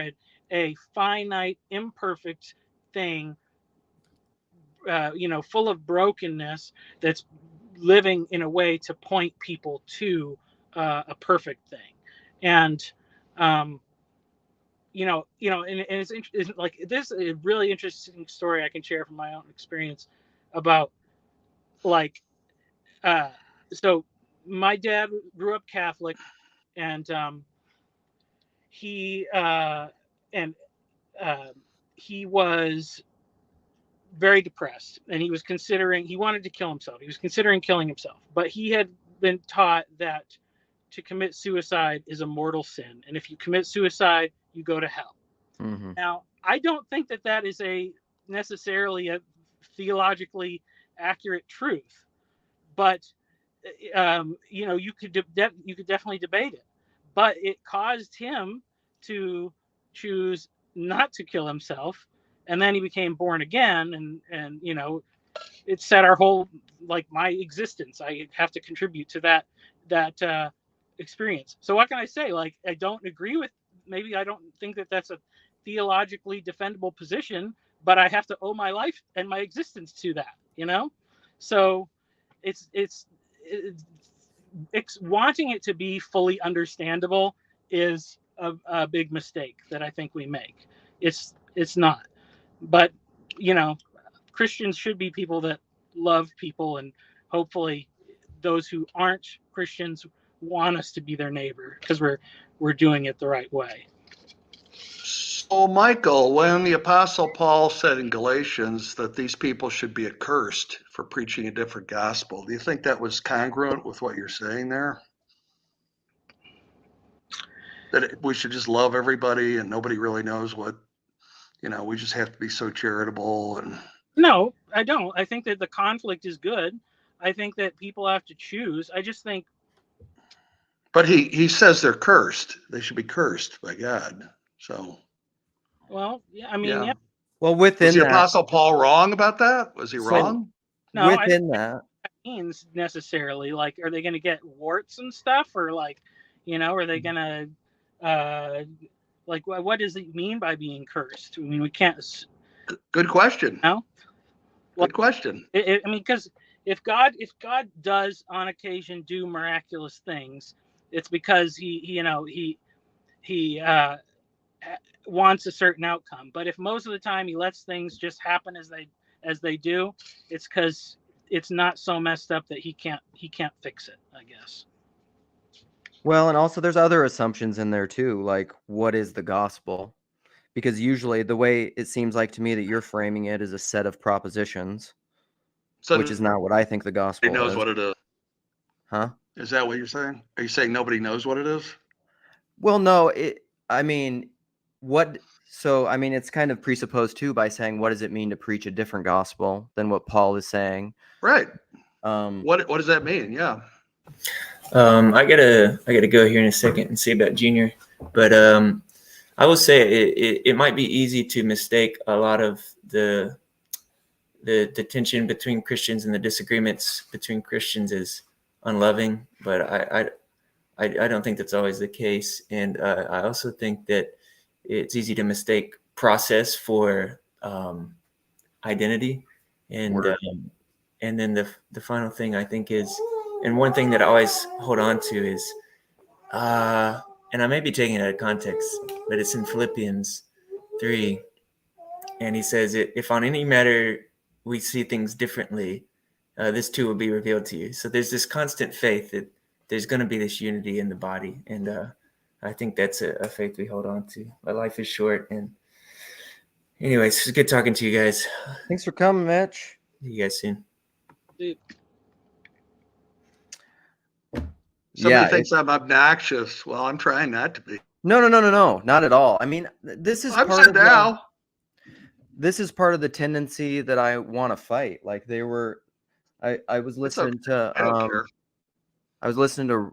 a finite, imperfect thing, full of brokenness, that's living in a way to point people to a perfect thing. And and it's like this is a really interesting story I can share from my own experience about, like, so my dad grew up Catholic, and he was very depressed, and he wanted to kill himself. He was considering killing himself, but he had been taught that to commit suicide is a mortal sin, and if you commit suicide, you go to hell. Mm-hmm. Now, I don't think that is necessarily a theologically accurate truth, but you could definitely debate it. But it caused him to choose not to kill himself, and then he became born again, and it set our whole, like, my existence. I have to contribute to that experience. So what can I say? Like, I don't agree with. Maybe I don't think that that's a theologically defendable position, but I have to owe my life and my existence to that. So it's wanting it to be fully understandable is a big mistake that I think we make. It's not. But Christians should be people that love people, and hopefully those who aren't Christians want us to be their neighbor, because we're doing it the right way. So, Michael, when the Apostle Paul said in Galatians that these people should be accursed for preaching a different gospel, do you think that was congruent with what you're saying there? That we should just love everybody and nobody really knows what, we just have to be so charitable? And no, I don't. I think that the conflict is good. I think that people have to choose. I just think. But he says they're cursed. They should be cursed by God. So. Well, yeah, I mean, yeah. Well, within was the that, Apostle Paul wrong about that? Was he wrong? No, within that means necessarily, like, are they going to get warts and stuff, or like, are they going to like, what does it mean by being cursed? I mean, we can't. Good question. No. Good question. I mean, because if God does on occasion do miraculous things, it's because he wants a certain outcome. But if most of the time he lets things just happen as they do, it's because it's not so messed up that he can't fix it, I guess. Well, and also there's other assumptions in there too, like what is the gospel? Because usually the way it seems like to me that you're framing it is a set of propositions, which is not what I think the gospel is. Nobody knows what it is. Huh? Is that what you're saying? Are you saying nobody knows what it is? Well, no, it's kind of presupposed too by saying, what does it mean to preach a different gospel than what Paul is saying? Right. What does that mean? Yeah. I gotta go here in a second and see about Junior, but I will say it might be easy to mistake a lot of the tension between Christians and the disagreements between Christians as unloving, but I don't think that's always the case. And I also think that it's easy to mistake process for identity. And then the final thing I think is, and one thing that I always hold on to is, and I may be taking it out of context, but it's in Philippians 3. And he says, if on any matter we see things differently, this too will be revealed to you. So there's this constant faith that there's going to be this unity in the body. And I think that's a faith we hold on to. My life is short. And anyways, it's good talking to you guys. Thanks for coming, Mitch. See you guys soon. Dude. Somebody thinks I'm obnoxious. Well, I'm trying not to be. No, not at all. I mean, this is I'm part of now. This is part of the tendency that I want to fight. Like I was listening to I was listening to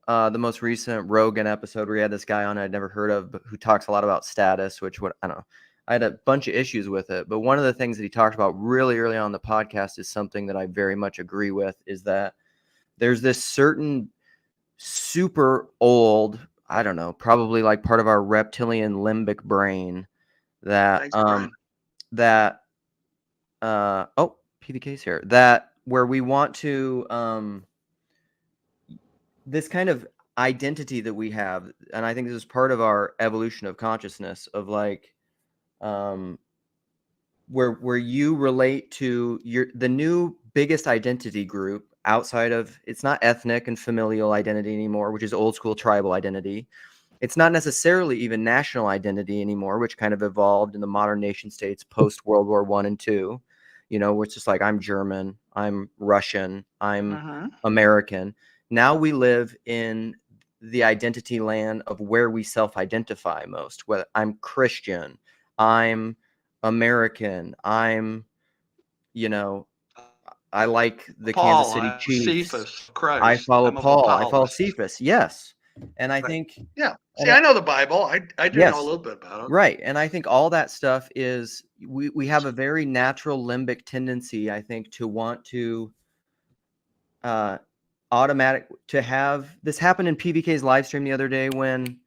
the most recent Rogan episode where he had this guy on I'd never heard of, but who talks a lot about status, which I don't know. I had a bunch of issues with it, but one of the things that he talked about really early on the podcast is something that I very much agree with, is that there's this certain super old, I don't know, probably like part of our reptilian limbic brain that PVK's here, that where we want to this kind of identity that we have, and I think this is part of our evolution of consciousness, of like where you relate to the new biggest identity group outside of, it's not ethnic and familial identity anymore, which is old school tribal identity. It's not necessarily even national identity anymore, which kind of evolved in the modern nation states post World War I and II, where it's just like, I'm German, I'm Russian, I'm American. Now we live in the identity land of where we self-identify most. Whether I'm Christian, I'm American, I'm, I like the Kansas City Chiefs. Cephas, Christ. I follow Paul. I follow Cephas. Yes. And I think, See, I know the Bible. I do know a little bit about it. Right. And I think all that stuff is, we have a very natural limbic tendency, I think, to want to to have this happen. In PVK's live stream the other day, when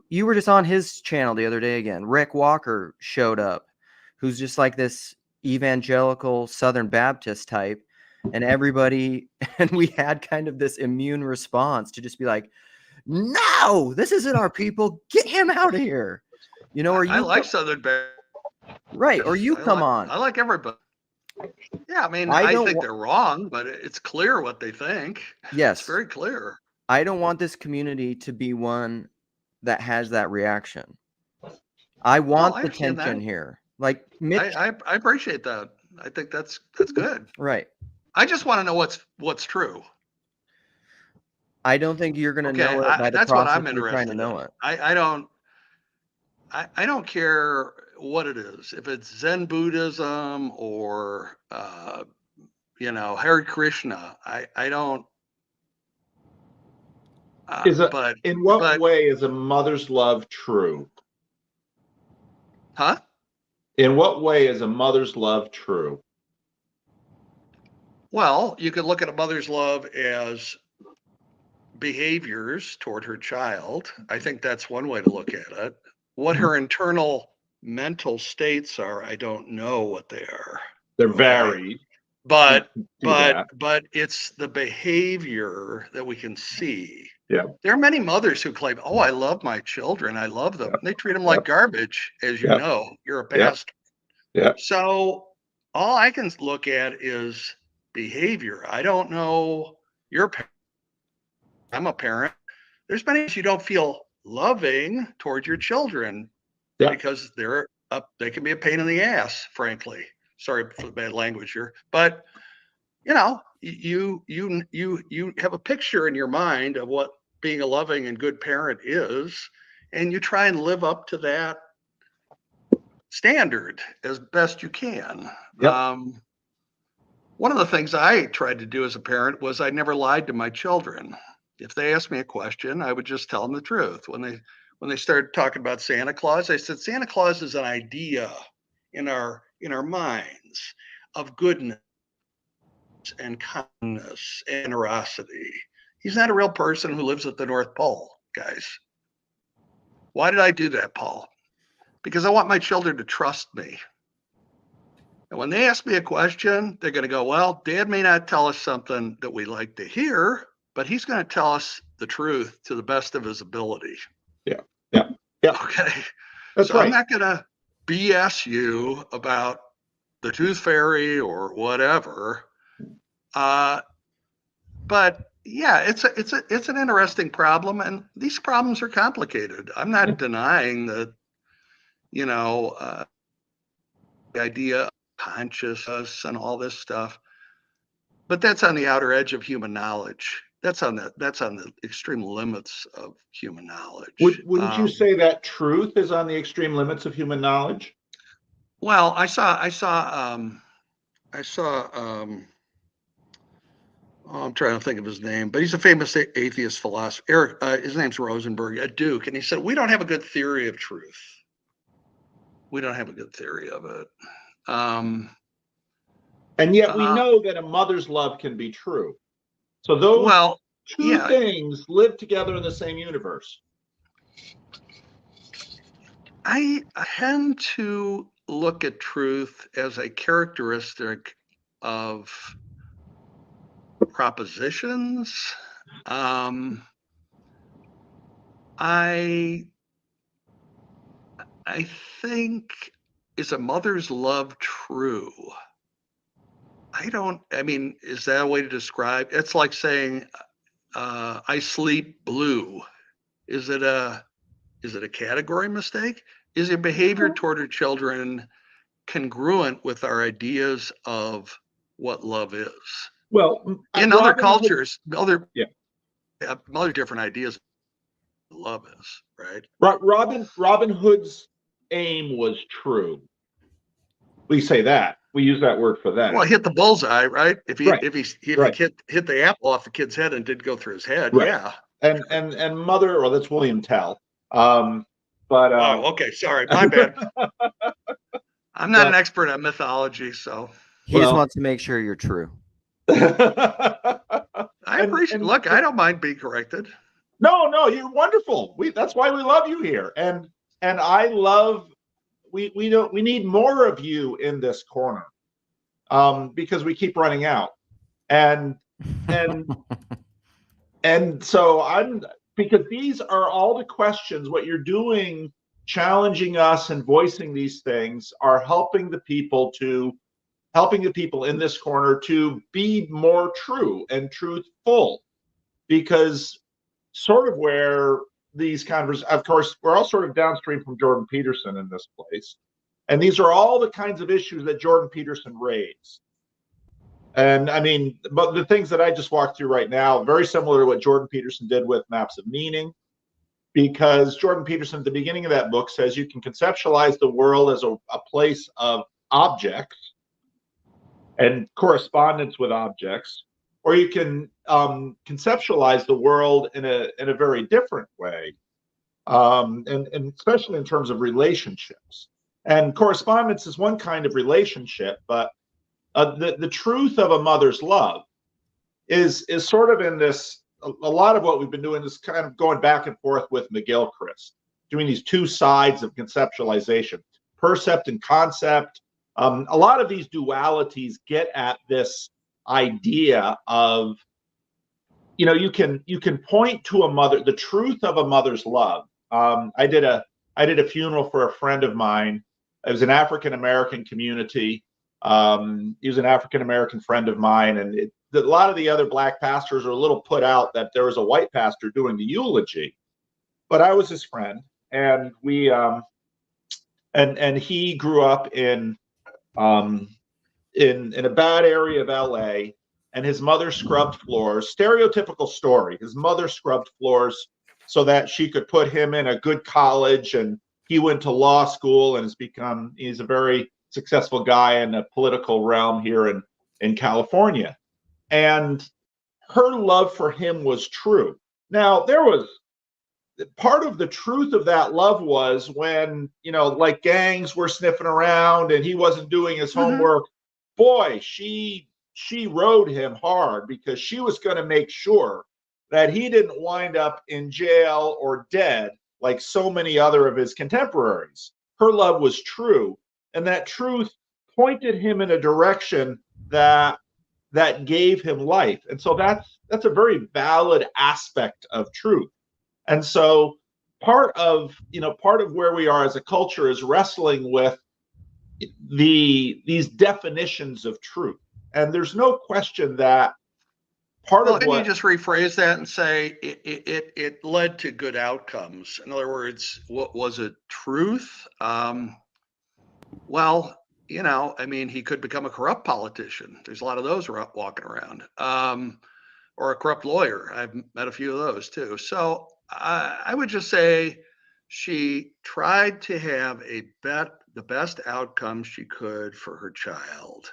you were just on his channel the other day again, Rick Walker showed up, who's just like this evangelical Southern Baptist type, and we had kind of this immune response to just be like, no, this isn't our people. Get him out of here. I like Southern Baptist. Right. Or you come on. I like everybody. Yeah, I mean, I think they're wrong, but it's clear what they think. Yes. It's very clear. I don't want this community to be one that has that reaction. I want the tension here. Like Mitch, I appreciate that. I think that's good. Right. I just want to know what's true. I don't think you're going to know it by the that's process what I'm you're trying to know it. I don't care what it is. If it's Zen Buddhism or Hare Krishna, I don't. In what way is a mother's love true? Huh? In what way is a mother's love true? Well, you could look at a mother's love as behaviors toward her child. I think that's one way to look at it. What her internal mental states are, I don't know what they are. They're varied. But it's the behavior that we can see. Yeah. There are many mothers who claim, "Oh, I love my children. I love them." And they treat them like garbage, as you know. You're a pastor. Yeah. So all I can look at is behavior. I don't know your parent. I'm a parent. There's many you don't feel loving toward your children because they can be a pain in the ass, frankly. Sorry for the bad language here, but you have a picture in your mind of what being a loving and good parent is, and you try and live up to that standard as best you can. Yep. One of the things I tried to do as a parent was I never lied to my children. If they asked me a question, I would just tell them the truth. When they started talking about Santa Claus, I said, Santa Claus is an idea in our minds of goodness and kindness and generosity. He's not a real person who lives at the North Pole, guys. Why did I do that, Paul? Because I want my children to trust me. And when they ask me a question, they're going to go, well, Dad may not tell us something that we like to hear, but he's going to tell us the truth to the best of his ability. Yeah. Okay. That's so right. I'm not going to BS you about the tooth fairy or whatever. But yeah, it's an interesting problem, and these problems are complicated. I'm not denying that, the idea of consciousness and all this stuff, but that's on the outer edge of human knowledge. That's on the extreme limits of human knowledge. Wouldn't you say that truth is on the extreme limits of human knowledge? Well, I saw. I'm trying to think of his name, but he's a famous atheist philosopher. His name's Rosenberg at Duke, and he said, "We don't have a good theory of truth. We don't have a good theory of it." And yet we know that a mother's love can be true. So those two things live together in the same universe. I tend to look at truth as a characteristic of propositions. I think, is a mother's love true? Is that a way to describe? It's like saying, I sleep blue. Is it a category mistake? Is your behavior toward our children congruent with our ideas of what love is? Well, in other cultures, other different ideas of love is, right? Robin Hood's aim was true. We say that. We use that word for that. Well, he hit the bullseye, right? If he hit the apple off the kid's head and didn't go through his head, yeah. And mother, well, that's William Tell. Okay, sorry, my bad. I'm not an expert on mythology, so he just wants to make sure you're true. I appreciate. Look, I don't mind being corrected. No, you're wonderful. That's why we love you here, and I love. We need more of you in this corner, because we keep running out, and so because these are all the questions. What you're doing, challenging us and voicing these things, are helping the people in this corner to be more true and truthful, because sort of where these of course, we're all sort of downstream from Jordan Peterson in this place. And these are all the kinds of issues that Jordan Peterson raised. And but the things that I just walked through right now, very similar to what Jordan Peterson did with Maps of Meaning, because Jordan Peterson at the beginning of that book says you can conceptualize the world as a place of objects and correspondence with objects, or you can conceptualize the world in a very different way, and especially in terms of relationships. And correspondence is one kind of relationship, but the truth of a mother's love is sort of in this. A lot of what we've been doing is kind of going back and forth with McGilchrist, doing these two sides of conceptualization, percept and concept. A lot of these dualities get at this idea of, you can point to a mother, the truth of a mother's love. I did a funeral for a friend of mine. It was an African American community. He was an African American friend of mine, and a lot of the other black pastors are a little put out that there was a white pastor doing the eulogy, but I was his friend, and we and he grew up in a bad area of LA, and his mother scrubbed floors. Stereotypical story. His mother scrubbed floors so that she could put him in a good college, and he went to law school and he's a very successful guy in the political realm here in California. And her love for him was true. Now, there was part of the truth of that love was when, like gangs were sniffing around and he wasn't doing his homework. Boy, she rode him hard, because she was going to make sure that he didn't wind up in jail or dead like so many other of his contemporaries. Her love was true, and that truth pointed him in a direction that gave him life. And so that's a very valid aspect of truth. And so part of where we are as a culture is wrestling with these definitions of truth. And there's no question that can you just rephrase that and say it led to good outcomes? In other words, what was it? Truth? Well, I mean, he could become a corrupt politician. There's a lot of those walking around, or a corrupt lawyer. I've met a few of those too. So I would just say she tried to have the best outcome she could for her child.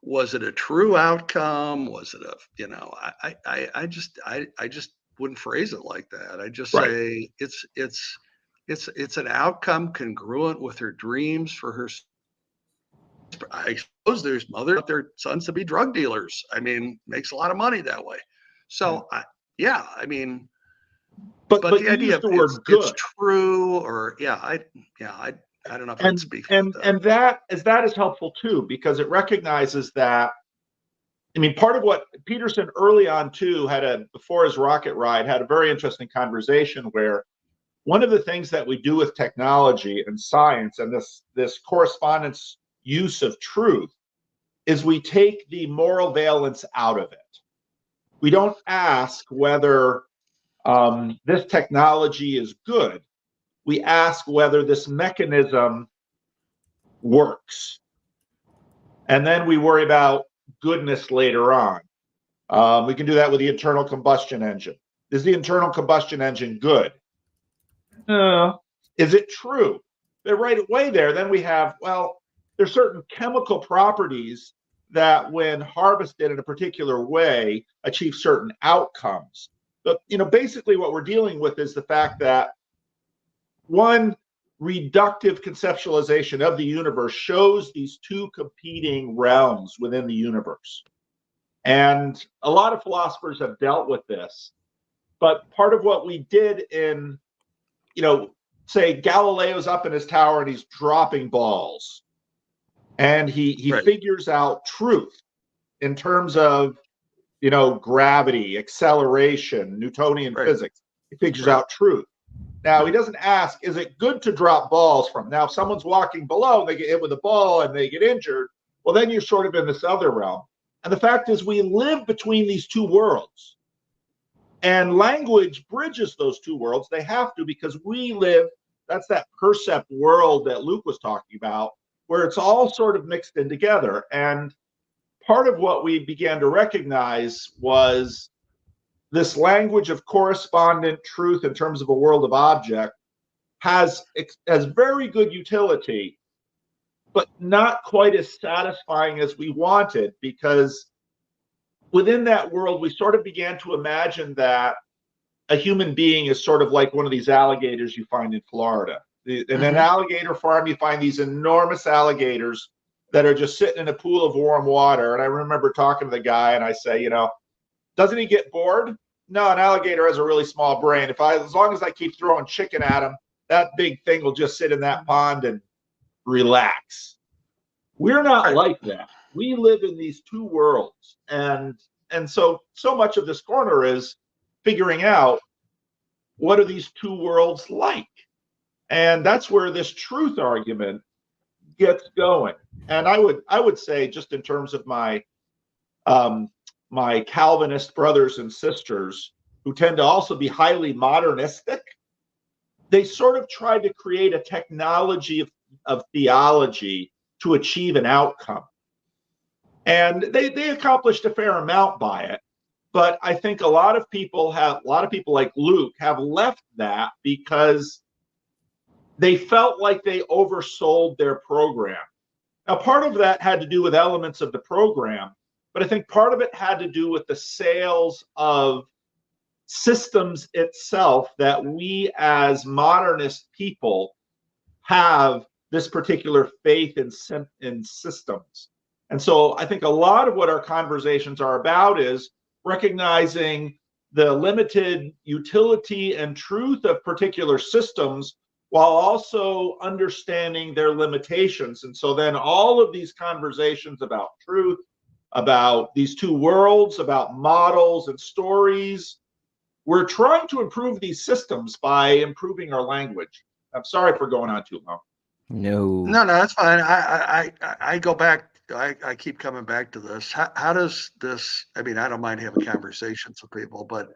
Was it a true outcome? Was it I just wouldn't phrase it like that. I just say it's an outcome congruent with her dreams for her. I suppose there's mothers out their sons to be drug dealers. I mean, makes a lot of money that way. So I mean, but the idea of it's true, or I don't know if I'd speak about that. And that is helpful too, because it recognizes that, I mean, part of what Peterson early on too before his rocket ride, had a very interesting conversation where one of the things that we do with technology and science and this correspondence use of truth is we take the moral valence out of it. We don't ask whether this technology is good. We ask whether this mechanism works. And then we worry about goodness later on. We can do that with the internal combustion engine. Is the internal combustion engine good? Is it true? They're right away there. Then we have, there's certain chemical properties that when harvested in a particular way achieve certain outcomes. But basically what we're dealing with is the fact that one reductive conceptualization of the universe shows these two competing realms within the universe. And a lot of philosophers have dealt with this. But part of what we did in, say Galileo's up in his tower and he's dropping balls. And he figures out truth in terms of, gravity, acceleration, Newtonian physics. He figures out truth. Now, he doesn't ask, is it good to drop balls from? Now, if someone's walking below and they get hit with a ball and they get injured, well, then you're sort of in this other realm. And the fact is we live between these two worlds. And language bridges those two worlds. They have to, because we live, that's that percept world that Luke was talking about, where it's all sort of mixed in together. And part of what we began to recognize was this language of correspondent truth in terms of a world of object has very good utility, but not quite as satisfying as we wanted, because within that world, we sort of began to imagine that a human being is sort of like one of these alligators you find in Florida. In an alligator farm, you find these enormous alligators that are just sitting in a pool of warm water. And I remember talking to the guy and I say, doesn't he get bored? No, an alligator has a really small brain. As long as I keep throwing chicken at him, that big thing will just sit in that pond and relax. We're not like that. We live in these two worlds. And so much of this corner is figuring out, what are these two worlds like? And that's where this truth argument gets going. And I would say, just in terms of my my Calvinist brothers and sisters, who tend to also be highly modernistic, they sort of tried to create a technology of theology to achieve an outcome. And they accomplished a fair amount by it. But I think a lot of people like Luke have left that because they felt like they oversold their program. Now, part of that had to do with elements of the program, but I think part of it had to do with the sales of systems itself, that we as modernist people have this particular faith in systems. And so I think a lot of what our conversations are about is recognizing the limited utility and truth of particular systems while also understanding their limitations. And so then all of these conversations about truth, about these two worlds, about models and stories, we're trying to improve these systems by improving our language. I'm sorry for going on too long. No, that's fine. I go back. I keep coming back to this. How does this? I mean, I don't mind having conversations with people, but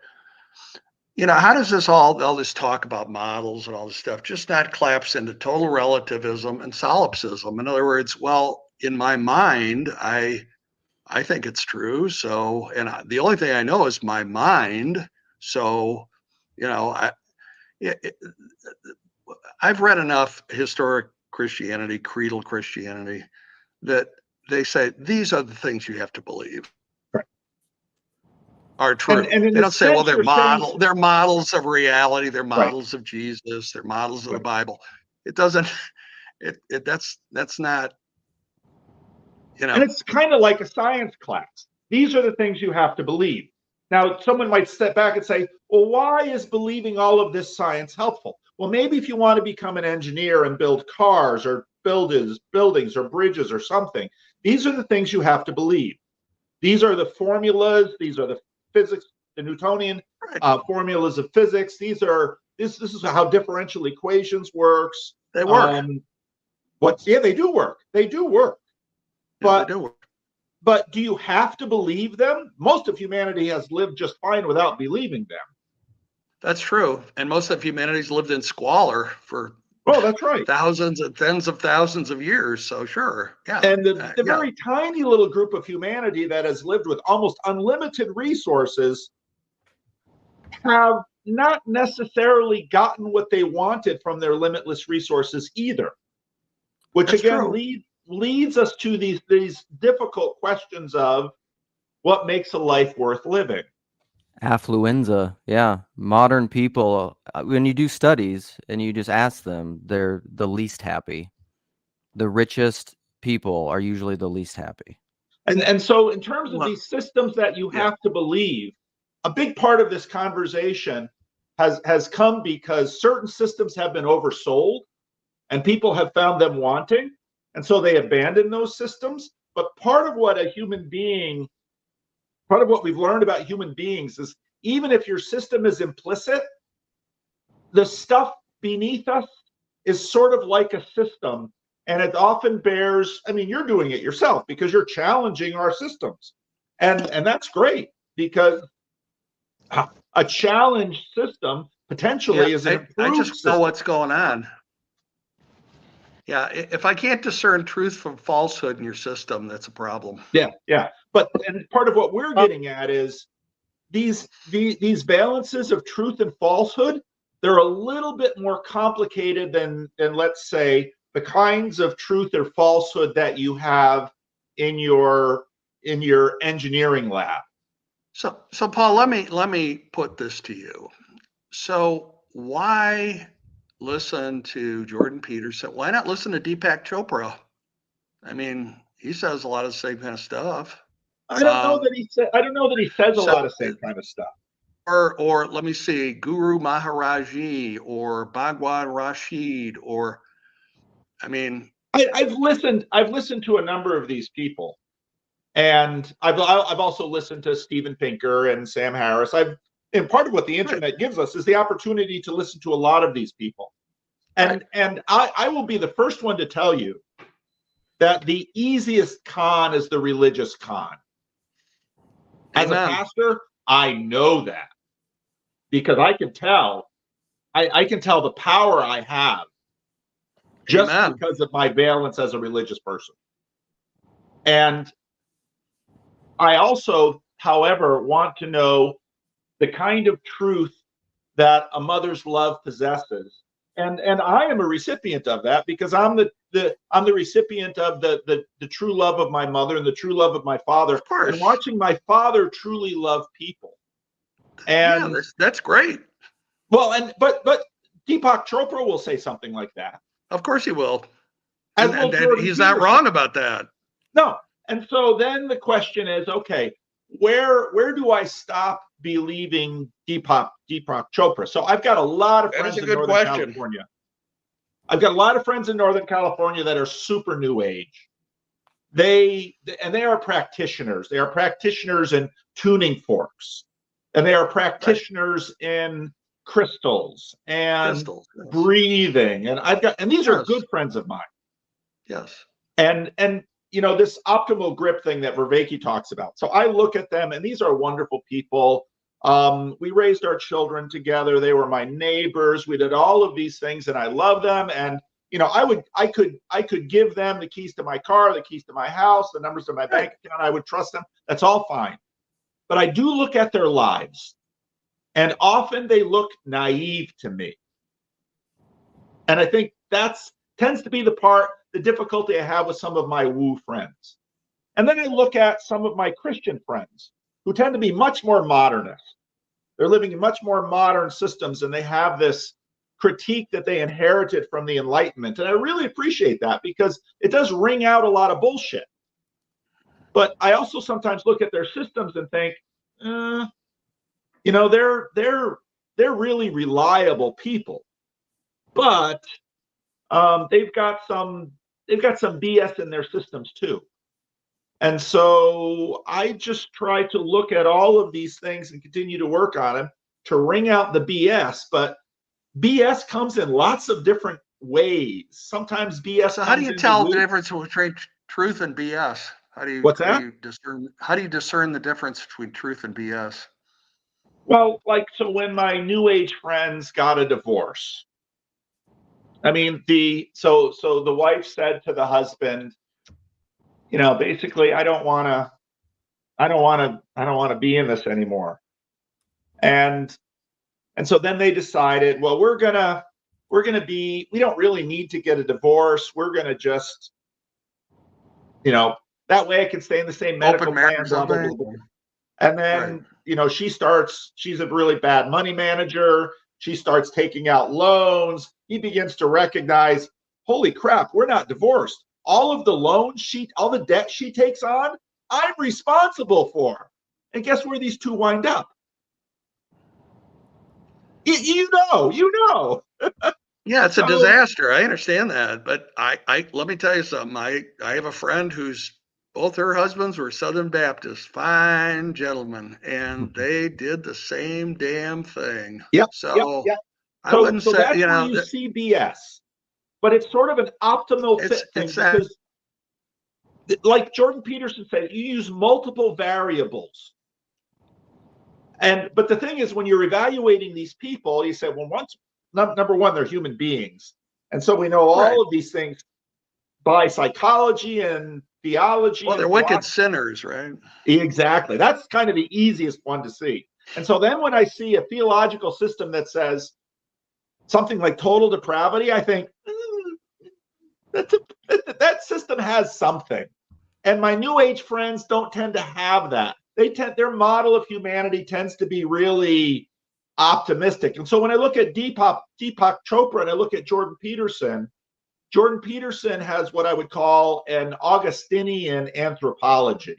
how does this all this talk about models and all this stuff just not collapse into total relativism and solipsism? In other words, well, in my mind, I think it's true. So, and the only thing I know is my mind. So, I've read enough historic Christianity, creedal Christianity, that they say these are the things you have to believe are true. And they don't say, well, they're saying, models of reality, they're models of Jesus, they're models of the Bible. It doesn't. That's not. And it's kind of like a science class. These are the things you have to believe. Now, someone might step back and say, well, why is believing all of this science helpful? Well, maybe if you want to become an engineer and build cars or buildings or bridges or something, these are the things you have to believe. These are the formulas. These are the physics, the Newtonian formulas of physics. This is how differential equations works. They work. They do work. They do work. But they do work. But do you have to believe them? Most of humanity has lived just fine without believing them. That's true. And most of humanity's lived in squalor for that's right. thousands and tens of thousands of years. So sure. Yeah. And the very tiny little group of humanity that has lived with almost unlimited resources have not necessarily gotten what they wanted from their limitless resources either. Which That's again true. leads us to these difficult questions of what makes a life worth living. Affluenza, yeah. Modern people, when you do studies and you just ask them, they're the least happy. The richest people are usually the least happy. And so in terms of these systems that you have to believe, a big part of this conversation has come because certain systems have been oversold and people have found them wanting. And so they abandon those systems. But part of what we've learned about human beings is even if your system is implicit, the stuff beneath us is sort of like a system. And it often bears, you're doing it yourself because you're challenging our systems. And that's great because a challenged system potentially is an improved I just system. know what's going on. Yeah, if I can't discern truth from falsehood in your system, that's a problem. Yeah. But and part of what we're getting at is these balances of truth and falsehood, they're a little bit more complicated than let's say the kinds of truth or falsehood that you have in your engineering lab. So Paul, let me put this to you. So why listen to Jordan Peterson? Why not listen to Deepak Chopra? He says a lot of the same kind of stuff. I don't know that he says a lot of the same kind of stuff. Or let me see, Guru Maharaji or Bhagwan Rashid, or I've listened to a number of these people, and I've also listened to Steven Pinker and Sam Harris. And part of what the internet gives us is the opportunity to listen to a lot of these people. And I will be the first one to tell you that the easiest con is the religious con. As a pastor, I know that because I can tell the power I have just because of my valence as a religious person. And I also, however, want to know the kind of truth that a mother's love possesses. And I am a recipient of that because I'm the recipient of the true love of my mother and the true love of my father. Of course. And watching my father truly love people. And that's great. Well, but Deepak Chopra will say something like that. Of course he will. And he's not wrong about that. No. And so then the question is, okay, where do I stop be leaving Deepak Chopra? So I've got a lot of That friends is a in good Northern question. California. I've got a lot of friends in Northern California that are super new age. They are practitioners. They are practitioners in tuning forks, and they are practitioners in crystals and Crystals, yes. breathing. And these are good friends of mine. Yes. And you know, this optimal grip thing that Vervaeke talks about. So I look at them, and these are wonderful people. We raised our children together. They were my neighbors. We did all of these things, and I love them. And you know, I could give them the keys to my car, the keys to my house, the numbers to my bank account. I would trust them. That's all fine. But I do look at their lives, and often they look naive to me. And I think that's tends to be the difficulty I have with some of my woo friends. And then I look at some of my Christian friends who tend to be much more modernist. They're living in much more modern systems, and they have this critique that they inherited from the Enlightenment. And I really appreciate that, because it does ring out a lot of bullshit. But I also sometimes look at their systems and think, you know, they're really reliable people, but they've got some BS in their systems too. And so I just try to look at all of these things and continue to work on them to wring out the BS. But BS comes in lots of different ways. Sometimes BS. So how do you tell the difference between truth and BS? How do you discern the difference between truth and BS? Well, like, so when my new age friends got a divorce, I mean, so the wife said to the husband, you know, basically, I don't want to be in this anymore. And so then they decided, well, we don't really need to get a divorce. We're going to just, you know, that way I can stay in the same medical plan, blah, blah, blah, blah. And then, you know, she's a really bad money manager. She starts taking out loans. He begins to recognize, holy crap, we're not divorced. All of the loans all the debt she takes on, I'm responsible for. And guess where these two wind up? You know. Yeah, it's a disaster. I understand that. But I let me tell you something. I have a friend who's both her husbands were Southern Baptists, fine gentlemen, and they did the same damn thing. Yep. So yep. I wouldn't so say, that's you where know, you see BS. But it's sort of an optimal fit thing, because like Jordan Peterson said, you use multiple variables. But the thing is, when you're evaluating these people, you say, well, number one, they're human beings. And so we know all of these things by psychology and theology. Well, they're wicked sinners, right? Exactly. That's kind of the easiest one to see. And so then when I see a theological system that says something like total depravity, I think, that system has something. And my new age friends don't tend to have that. Their model of humanity tends to be really optimistic. And so when I look at Deepak Chopra and I look at Jordan Peterson has what I would call an Augustinian anthropology,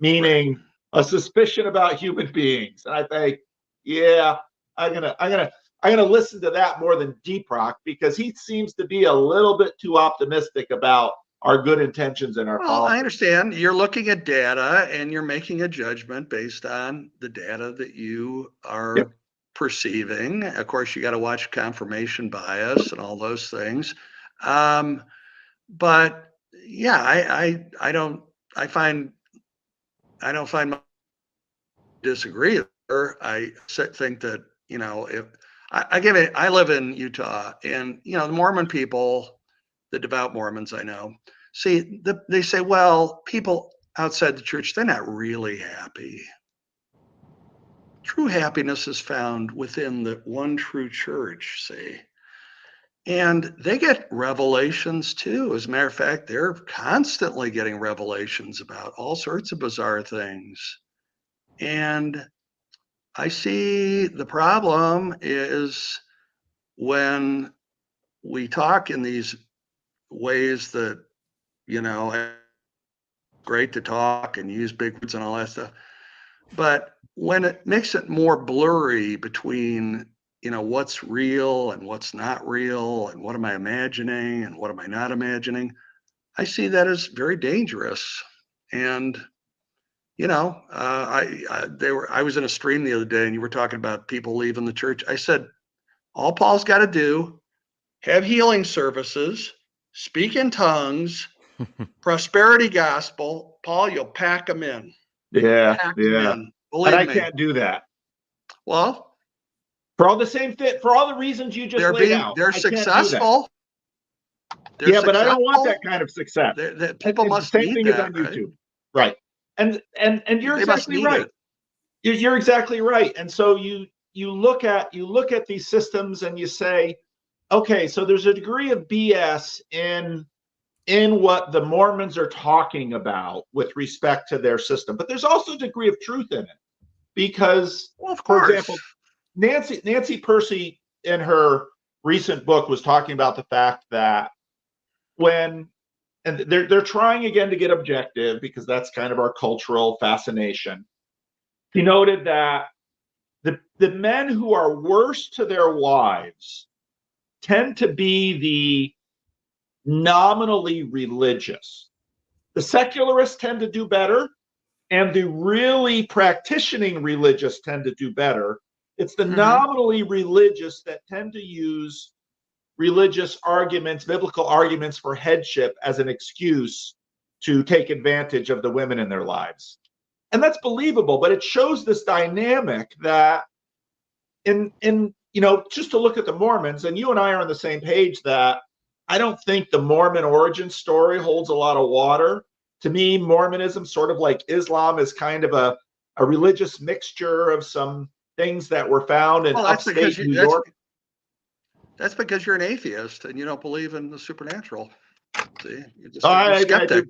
meaning a suspicion about human beings. And I think, yeah, I'm gonna listen to that more than Deepak, because he seems to be a little bit too optimistic about our good intentions and our policies. Well, I understand. You're looking at data and you're making a judgment based on the data that you are perceiving. Of course, you got to watch confirmation bias and all those things. But yeah, I don't find disagree with her. I think that, you know, if I live in Utah, and you know, the Mormon people, the devout Mormons I know, they say, well, people outside the church, they're not really happy. True happiness is found within the one true church, see. And they get revelations too. As a matter of fact, they're constantly getting revelations about all sorts of bizarre things. And I see the problem is when we talk in these ways that, you know, great to talk and use big words and all that stuff. But when it makes it more blurry between, what's real and what's not real, and what am I imagining and what am I not imagining, I see that as very dangerous. And I was in a stream the other day, and you were talking about people leaving the church. I said, all Paul's got to do, have healing services, speak in tongues, prosperity gospel. Paul, you'll pack them in. Yeah, Pack them yeah. in. Believe And I me. can't do that. Well, For all the reasons you just laid out. They're I can't do that. successful. Yeah, but I don't want that kind of success. People And must the same need thing that, is on YouTube. Right. And you're They must exactly need right. it. You're exactly right. And so you look at these systems and you say, okay, so there's a degree of BS in what the Mormons are talking about with respect to their system, but there's also a degree of truth in it. Because, Well, of for course. example, Nancy Percy in her recent book was talking about the fact that and they're trying again to get objective because that's kind of our cultural fascination. He noted that the men who are worse to their wives tend to be the nominally religious. The secularists tend to do better, and the really practicing religious tend to do better. It's the nominally religious that tend to use religious arguments, biblical arguments for headship as an excuse to take advantage of the women in their lives. And that's believable, but it shows this dynamic that in just to look at the Mormons, and you and I are on the same page that I don't think the Mormon origin story holds a lot of water. To me, Mormonism, sort of like Islam, is kind of a religious mixture of some things that were found in upstate New York. That's because you're an atheist and you don't believe in the supernatural. See, you're just a skeptic.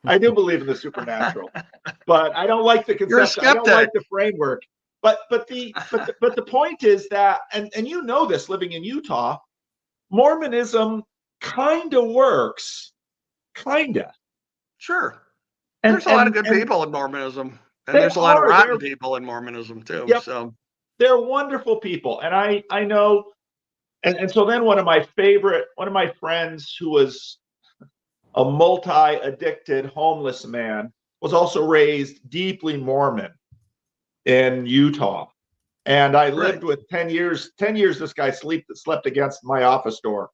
I do believe in the supernatural, but I don't like the conception. I don't like the framework. But the point is that, and you know this, living in Utah, Mormonism kind of works, kinda. Sure. There's a lot of good people in Mormonism, and there's a lot of rotten people in Mormonism too. Yep. So they're wonderful people, and I know. And so then one of my friends who was a multi-addicted homeless man was also raised deeply Mormon in Utah. And I lived with 10 years, this guy slept against my office door.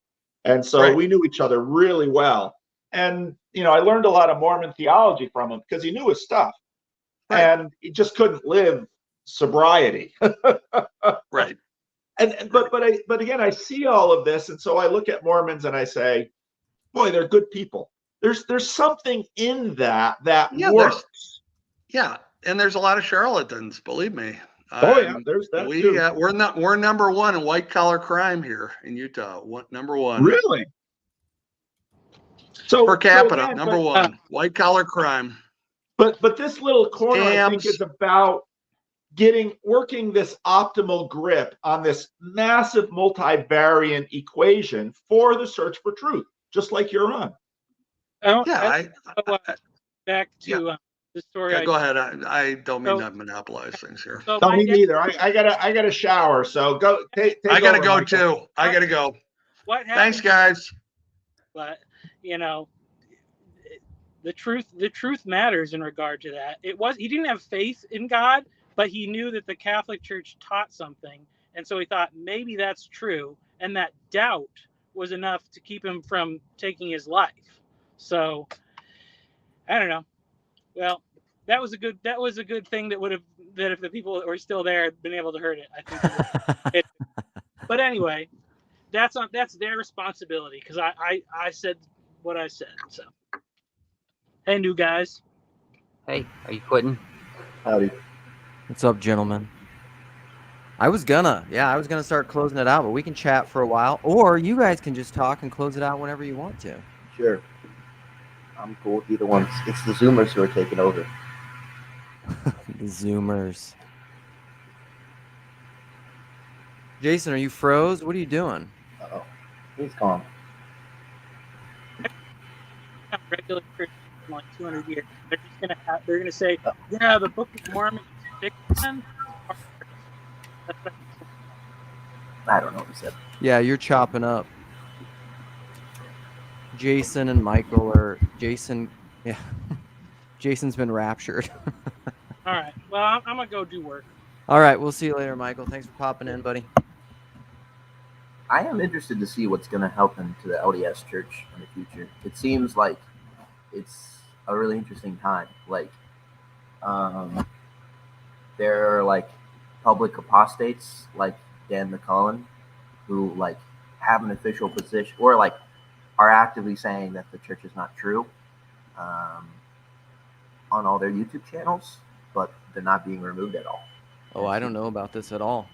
And so we knew each other really well. And, I learned a lot of Mormon theology from him because he knew his stuff. Right. And he just couldn't live sobriety. Right. But again, I see all of this, and so I look at Mormons and I say, boy, they're good people. There's something in that works. Yeah, and there's a lot of charlatans, believe me. There's that too. We're number one in white collar crime here in Utah. Number one. Really? So per capita, number one, white collar crime. But this little corner, I think, is about working this optimal grip on this massive multivariant equation for the search for truth, just like you're on. Back to the story. Go ahead. I don't mean to monopolize things here. So me neither. I gotta shower. So go. I gotta go too. I gotta go. What happened? Thanks, guys. But the truth matters in regard to that. He didn't have faith in God, but he knew that the Catholic Church taught something, and so he thought maybe that's true, and that doubt was enough to keep him from taking his life. So I don't know. Well, that was a good thing that if the people that were still there had been able to hear it, I think. But anyway, that's their responsibility because I said what I said. So hey, new guys. Hey, are you quitting? Howdy. What's up, gentlemen? I was gonna start closing it out, but we can chat for a while, or you guys can just talk and close it out whenever you want to. Sure. I'm cool with either one. It's the Zoomers who are taking over. The Zoomers. Jason, are you froze? What are you doing? Uh-oh. He's gone. Regular Christians in like 200 years. They're gonna say, yeah, the Book of Mormon is Jason? I don't know what he said. Yeah, you're chopping up. Jason and Michael are Jason. Yeah, Jason's been raptured. All right. Well, I'm gonna go do work. All right, we'll see you later, Michael. Thanks for popping in, buddy. I am interested to see what's going to happen to the LDS Church in the future. It seems like it's a really interesting time. Like, there are like public apostates like Dan McLuhan who like have an official position or like are actively saying that the church is not true on all their YouTube channels, but they're not being removed at all. Oh, I don't know about this at all.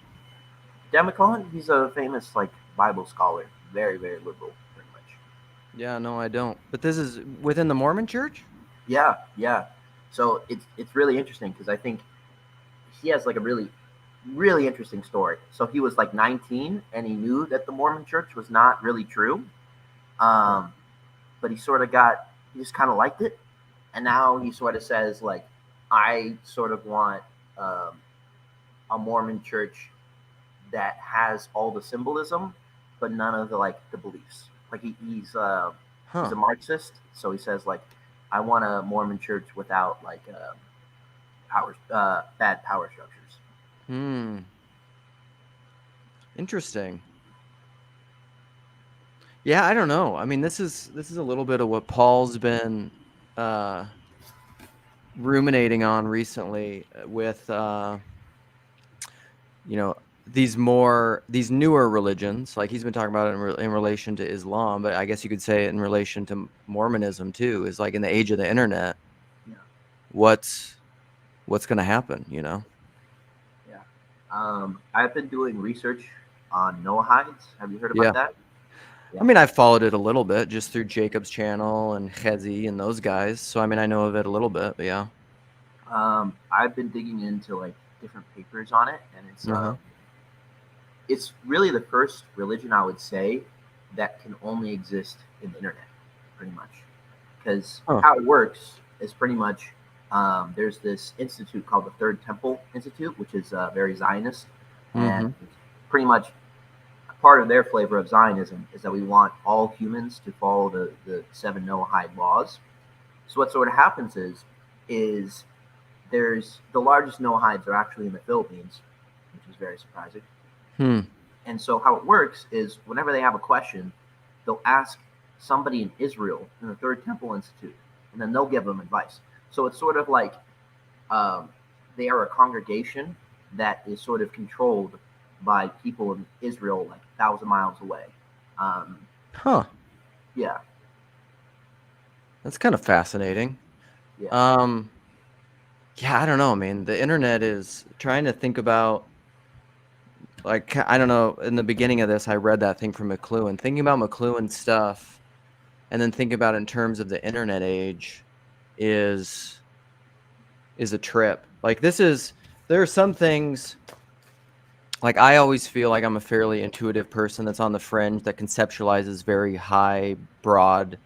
Dan McLuhan, he's a famous like Bible scholar, very, very liberal, pretty much. Yeah, no, I don't. But this is within the Mormon Church? Yeah, yeah. So it's really interesting because I think he has like a really, really interesting story. So he was like 19 and he knew that the Mormon Church was not really true. But he just kind of liked it. And now he sort of says like, I sort of want a Mormon church that has all the symbolism, but none of the like the beliefs. Like he's a Marxist, so he says like, I want a Mormon church without like bad power structures. Interesting. Yeah, I don't know. I mean, this is a little bit of what Paul's been ruminating on recently with these newer religions. Like he's been talking about it in relation to Islam, but I guess you could say it in relation to Mormonism too. Is like in the age of the internet, what's going to happen? Yeah. I've been doing research on Noahides. Have you heard about that? I mean, I've followed it a little bit just through Jacob's channel and Chezi and those guys. So, I mean, I know of it a little bit, but yeah. I've been digging into like different papers on it, and it's really the first religion I would say that can only exist in the internet, pretty much. Because how it works is pretty much there's this institute called the Third Temple Institute, which is very Zionist, and pretty much part of their flavor of Zionism is that we want all humans to follow the 7 Noahide laws. So what sort of happens is there's the largest Noahides are actually in the Philippines, which is very surprising. And so how it works is whenever they have a question, they'll ask somebody in Israel in the Third Temple Institute, and then they'll give them advice. So it's sort of like they are a congregation that is sort of controlled by people in Israel, like 1,000 miles away. Yeah. That's kind of fascinating. Yeah. Yeah, I don't know. I mean, the internet is trying to think about, like, I don't know. In the beginning of this, I read that thing from McLuhan. Thinking about McLuhan stuff, and then thinking about it in terms of the internet age, is a trip. Like there are some things. Like I always feel like I'm a fairly intuitive person that's on the fringe that conceptualizes very high, broad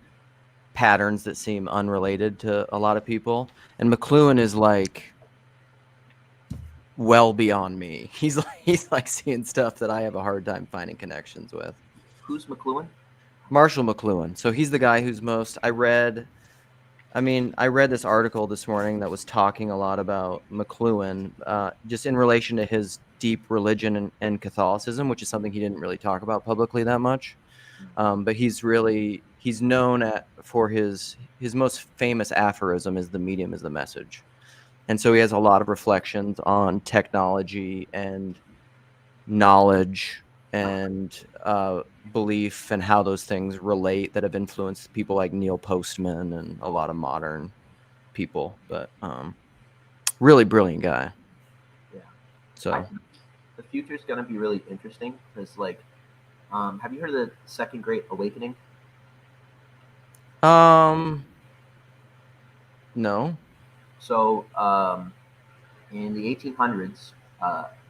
patterns that seem unrelated to a lot of people. And McLuhan is like well beyond me. He's like seeing stuff that I have a hard time finding connections with. Who's McLuhan? Marshall McLuhan. So he's the guy who's I read this article this morning that was talking a lot about McLuhan, just in relation to his deep religion and Catholicism, which is something he didn't really talk about publicly that much. But he's known for his most famous aphorism is the medium is the message. And so he has a lot of reflections on technology and knowledge and belief and how those things relate that have influenced people like Neil Postman and a lot of modern people. But really brilliant guy. Yeah. So the future is going to be really interesting because, like, have you heard of the Second Great Awakening? No. So in the 1800s,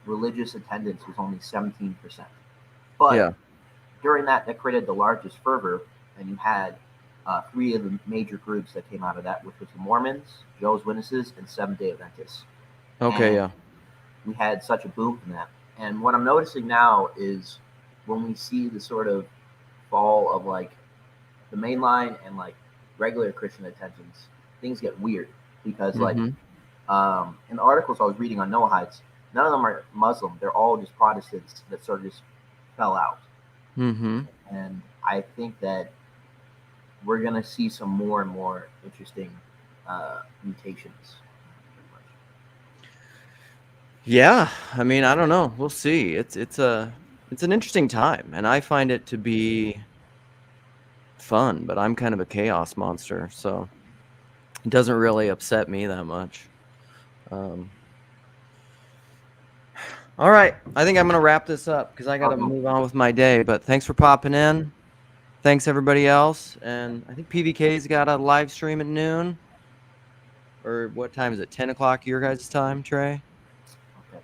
religious attendance was only 17%. But during that created the largest fervor, and you had 3 of the major groups that came out of that, which was the Mormons, Jehovah's Witnesses, and Seventh-day Adventists. Okay, And yeah. we had such a boom from that. And what I'm noticing now is when we see the sort of fall of like the mainline and like regular Christian attentions, things get weird because like Mm-hmm. in the articles I was reading on Noahites, none of them are Muslim. They're all just Protestants that sort of just fell out. Mm-hmm. And I think that we're gonna see some more and more interesting mutations. Yeah, I mean, I don't know. We'll see. It's an interesting time, and I find it to be fun, but I'm kind of a chaos monster, so it doesn't really upset me that much. All right, I think I'm gonna wrap this up because I gotta move on with my day. But thanks for popping in. Thanks everybody else, and I think PVK's got a live stream at noon. Or what time is it? 10 o'clock your guys' time, Trey? Okay.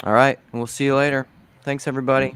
All right, and we'll see you later. Thanks everybody.